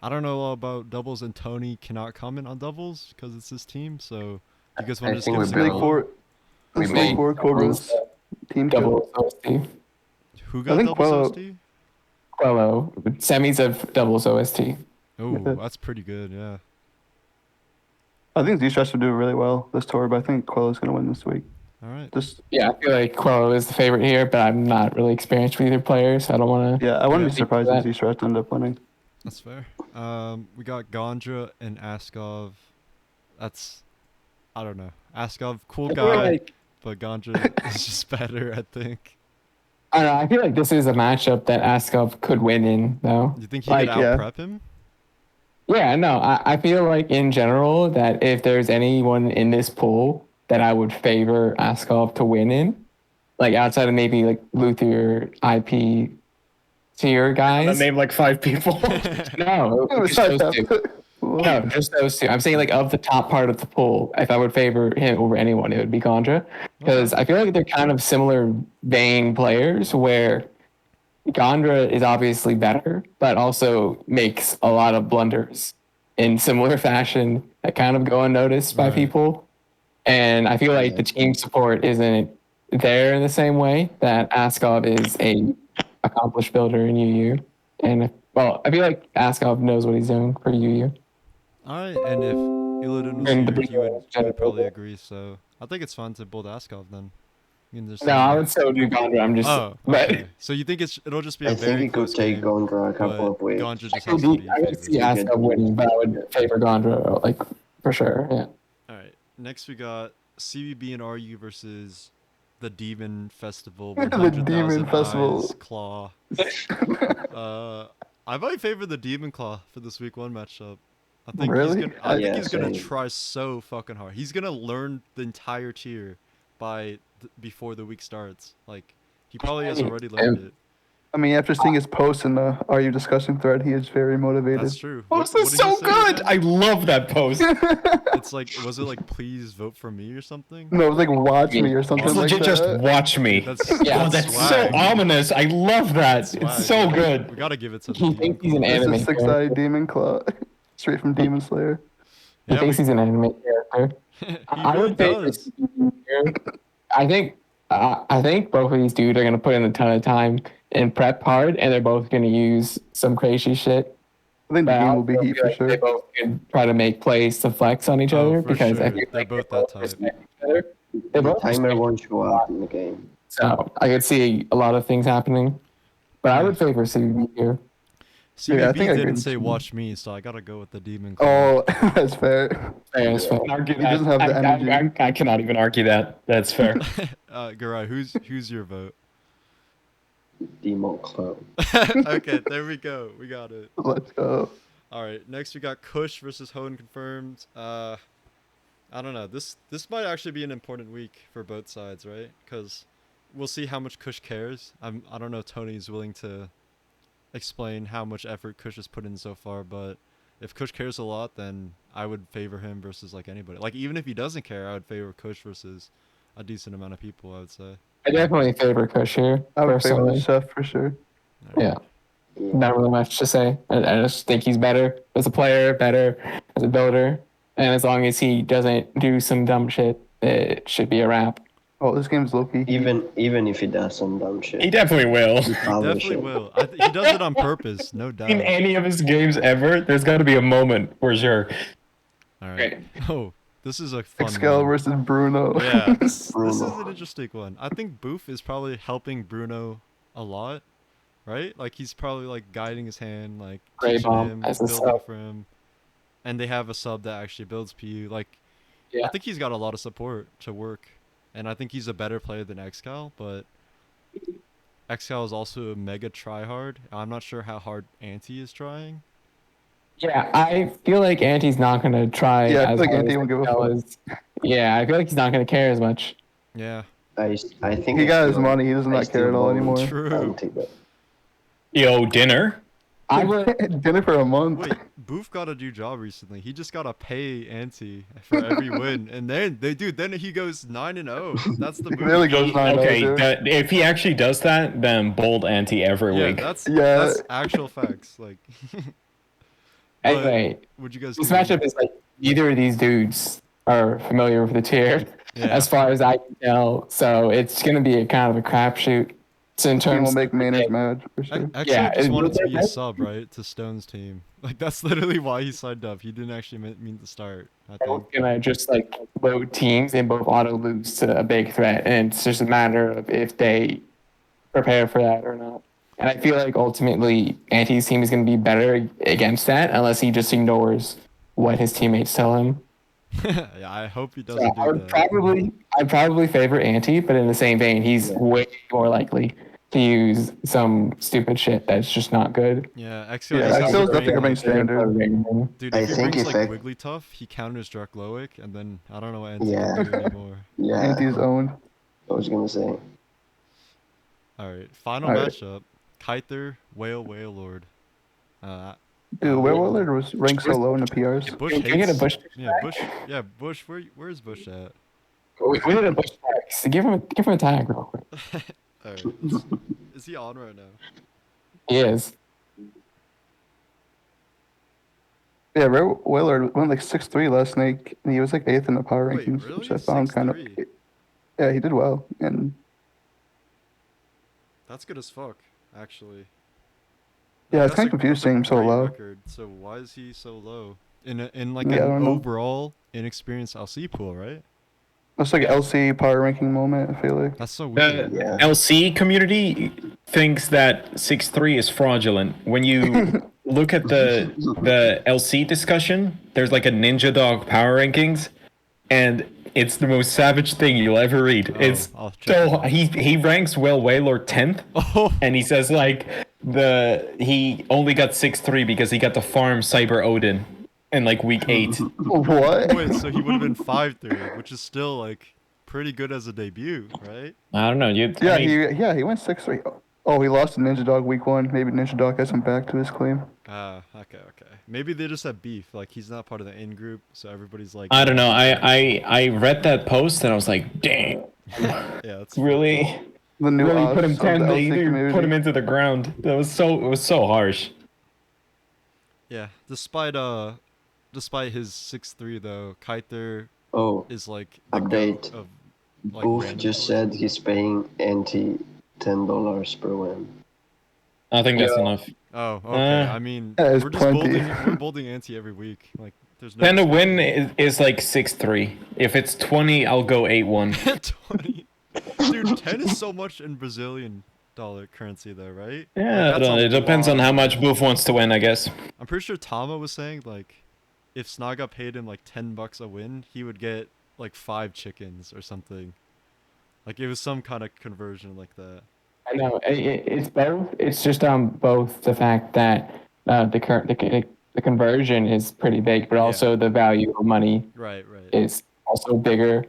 I don't know about doubles, and Tony cannot comment on doubles because it's his team. So, do you guys want I to just think give we us a Snake built- call? 4, we Snake made 4 Cobra's team Double kill. OST. Who got think doubles Quello- OST? Quello, semis of doubles OST. Oh, Yeah. that's pretty good. Yeah. I think Z-Stress will do really well this tour, but I think Quello's going to win this week. All right. Just Yeah, I feel like Quello is the favorite here, but I'm not really experienced with either player, so I don't want to. yeah, I wouldn't Yeah. be surprised That- if Z-Stress end up winning. That's fair. We got Gondra and Askov. That's, I don't know. Askov, cool I feel guy, like, but Gondra is just better, I think. I don't know. I feel like this is a matchup that Askov could win in, though. You think he Like, could yeah. out-prep him? Yeah, no, I feel like in general that if there's anyone in this pool that I would favor Askov to win in. Like outside of maybe like Luther IP tier I guys. name like 5 people. No, just those two. No, just those two. I'm saying like of the top part of the pool, if I would favor him over anyone, it would be Gondra. Because I feel like they're kind of similar vein players where Gondra is obviously better, but also makes a lot of blunders in similar fashion that kind of go unnoticed by people. And I feel like the team support isn't there in the same way that Askov is a accomplished builder in UU. And well, I feel like Askov knows what he's doing for UU. All right, and if Illidan was And here, the he would probably agree. So I think it's fun to build Askov then. You can just No, I would still do Gondra. I'm just. Oh, okay. So you think it'll just be a I very think he could close take game, Gondra a couple of ways. Gondra just I has to be could see favored. Askov winning, but I would favor Gondra, like, for sure. Yeah. All right, next we got CBB and RU versus the Demon Festival. The 100,000 Demon Festival. Eyes Claw. I might favor the Demon Claw for this week 1 matchup. I think Really? I think Yeah, he's gonna same. try so fucking hard. He's gonna learn the entire tier by before the week starts. Like he probably has already learned it. I mean, after seeing his post in the Are You discussing thread, he is very motivated. That's true. Post What is did he so say good. again? I love that post. It's like, was it like, please vote for me or something? No, it was like watch me or something It's like legit that. just watch me. That's Yeah, Oh, that's so swag. ominous. I love that. Swag. It's so We good. gotta give it to the He Demon thinks he's Claw. an This anime is character. six-eyed demon claw, straight from Demon Slayer. He Yeah, thinks he's an anime character. he I really would favor does. I think both of these dudes are gonna put in a ton of time and prep hard, and they're both gonna use some crazy shit. I think the But game I will be also heat feel for like sure. They both can try to make plays to flex on each Oh, other for because I sure. feel They're like both they that type. respect each other. They The both timer respect won't show up in the game. So I could see a lot of things happening, but I would favor CBB here. CBB Yeah, I think I agree didn't with say you. watch me, so I gotta go with the Demon Claw. Oh, that's fair. Fair, fair. Argue He that. doesn't have the energy. I cannot even argue that. That's fair. Garay, who's your vote? Demon Claw. Okay, there we go. We got it. Let's go. All right, next we got Kush versus Hoenn confirmed. I don't know. This might actually be an important week for both sides, right? Because we'll see how much Kush cares. I don't know if Tony's willing to explain how much effort Kush has put in so far, but if Kush cares a lot, then I would favor him versus like anybody. Like even if he doesn't care, I would favor Kush versus a decent amount of people, I would say. I definitely favor Kush here. I would favor the personally. chef for sure. Yeah, not really much to say. I just think he's better as a player, better as a builder, and as long as he doesn't do some dumb shit, it should be a wrap. Oh, this game's low-key. Even if he does some dumb shit. He definitely will. probably Definitely should. will. He does it on purpose, no doubt. In any of his games ever, there's got to be a moment for sure. All right. Oh, this is a fun Excel one. versus Bruno. Yeah, this is Bruno. an interesting one. I think Boof is probably helping Bruno a lot, right? Like he's probably like guiding his hand, like Grey teaching Bomb him, as a building sub. for him. And they have a sub that actually builds PU. Like, Yeah. I think he's got a lot of support to work, and I think he's a better player than Xcal. But Xcal is also a mega tryhard. I'm not sure how hard Anti is trying. Yeah, I feel like Anti's not gonna try. Yeah, I feel as like hard Anti as won't give a Excel fuck. is. Yeah, I feel like he's not gonna care as much. Yeah. I think He got I his still- money. He does I not still care at all vote anymore. True. Anti, but Yo, dinner. I would. Dinner for a month. Wait, Boof got a new job recently. He just gotta pay Anti for every win, and then then he goes 9-0. That's the He move. really goes 9-0, Okay, dude. if he actually does that, then bold anti every Yeah, week. that's Yeah. actual facts. Like, Anyway, would you guys? this do? matchup is like neither of these dudes are familiar with the tier, Yeah. as far as I can tell. So it's gonna be a kind of a crapshoot. So in Team terms, will make Maynard's mad for sure. Exo Yeah, just it- wanted to be a that- sub, right, to Stone's team. Like that's literally why he signed up. He didn't actually mean to start. I think. both gonna just like load teams and both auto lose to a big threat, and it's just a matter of if they prepare for that or not. And I feel like ultimately Anti's team is gonna be better against that unless he just ignores what his teammates tell him. Yeah, I hope he So doesn't I do would that. probably favor Anti, but in the same vein, he's way more likely to use some stupid shit that's just not good. Yeah, Exio Yeah, just has Exio's to definitely bring, coming standard. dude, I if he think brings if like I- Wigglytuff, he counters Drakloic, and then I don't know what Anti Yeah. can do anymore. Yeah, Anti's owned. I was gonna say. Alright, final Alright. matchup. Kyther, Whale Lord. Dude, Whale Willard was ranked so low in the PRs. Yeah, Bush Can we get a hates. Bush Yeah, Bush. Where's Bush at? We need a Bush tag. So give him a tag real quick. Alright, is he on right now? He is. Yeah, Willard went like 6'3" last night, and he was like 8th in the power Wait, rankings, really? which I found kind of. 6'3"? Yeah, he did well, and That's good as fuck, actually. yeah, it's That's kind of a- confused that's a seeing him so great low. record. So why is he so low? In like Yeah, I an don't know. overall inexperienced LC pool, right? It's like LC power ranking moment. I feel like. That's so The weird. Yeah. LC community thinks that 6'3" is fraudulent. When you look at the LC discussion, there's like a Ninja Dog power rankings, and it's the most savage thing you'll ever read. Oh, It's I'll check so it out. he ranks Wailord 10th, Oh, and he says like he only got 6'3" because he got the farm Cyber Odin in like week 8. What? wait, so he would have been 5'3", which is still like pretty good as a debut, right? I don't know. Yeah, he went 6'3". Oh, he lost to Ninja Dog week 1. Maybe Ninja Dog has him back to his claim. Okay. Maybe they just have beef. Like he's not part of the in group, so everybody's like. I don't know. I read that post and I was like, dang, Yeah, that's really. The new Really odds put him of 10. the They LC community. put him into the ground. It was so harsh. Yeah, despite his 6'3" though, Kyther Oh, is like the update. goat of like Booth random just players. said he's paying Anti $10 per win. I think that's Yeah. enough. Oh, okay. I mean, that is we're just plenty. we're building Anti every week. Like, there's no 10 to win is like 6'3". If it's 20, I'll go 8-1. 20. Dude, 10 is so much in Brazilian dollar currency though, right? Yeah, Like, that's a it depends on lot. how much Booth wants to win, I guess. I'm pretty sure Tama was saying like, if Snaga paid him like $10 a win, he would get like 5 chickens or something. Like it was some kind of conversion like that. I know it's both. It's just both the fact that the conversion is pretty big, but also the value of money Right. is also bigger,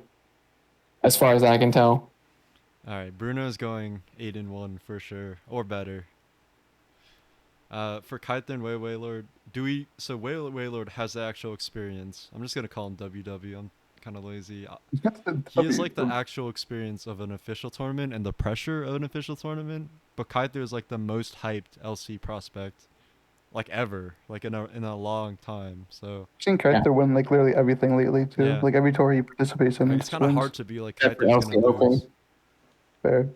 as far as I can tell. All right, Bruno's going 8-1 for sure, or better. For Kyther and Wailord, so Wailord has the actual experience. I'm just gonna call him WW. I'm kind of lazy. He has like the actual experience of an official tournament and the pressure of an official tournament. But Kyther is like the most hyped LC prospect, like ever, like in a long time. So I've seen Kyther win like literally everything lately too. Yeah. Like every tour he participates in. like, he it's kind of wins. hard to be like Except for Kyther's LC gonna Open. lose. Fair.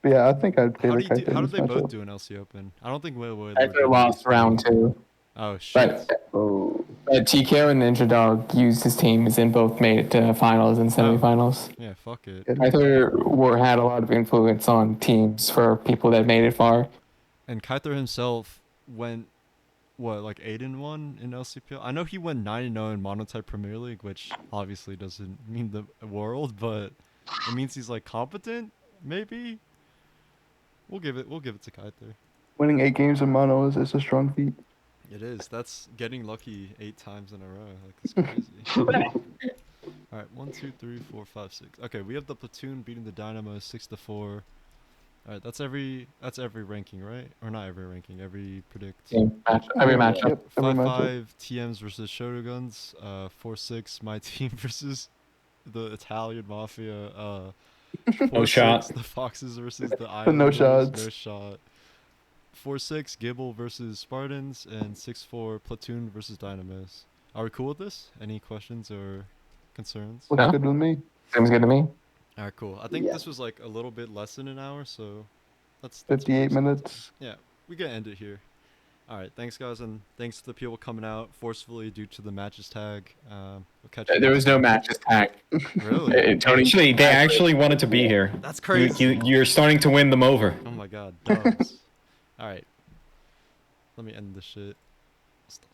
But yeah, I think I'd favor Kyther. How in did this they both matchup. do in LC Open? I don't think Wailord. Kyther lost round 2, Oh shit. but Oh, TKO and Ninja Dog used his teams and both made it to finals and semifinals. Yeah, fuck it. Yeah. Kyther had a lot of influence on teams for people that made it far. And Kyther himself went, what, like 8-1 in LCPL? I know he went 9-0 in Monotype Premier League, which obviously doesn't mean the world, but it means he's like competent, maybe? We'll give it to Kyther. Winning 8 games in mono is a strong feat. It is. That's getting lucky 8 times in a row. Like, it's crazy. Alright, 1, 2, 3, 4, 5, 6. Okay, we have the Platoon beating the Dynamos 6-4. Alright, that's every ranking, right? Or not every ranking, every predict. Every matchup. Yep, every matchup. 5-5 TMs versus Shoguns. 4-6 my team versus the Italian Mafia. 4-6 shot. the Foxes versus the no Islanders. shots. No shot. 4-6 Gible versus Spartans, and 6-4 Platoon versus Dynamos. Are we cool with this? Any questions or concerns? Looks Yeah. good with me. Seems good to me. Alright, cool. I think Yeah. this was like a little bit less than an hour, so that's 58 awesome. minutes. Yeah, we can end it here. Alright, thanks guys, and thanks to the people coming out forcefully due to the matches tag. We'll catch you There next was no time. matches tag. Really? Tony, They actually wanted to be here. That's crazy. You're starting to win them over. Oh my god, dubs. Alright. Let me end this shit. Stop.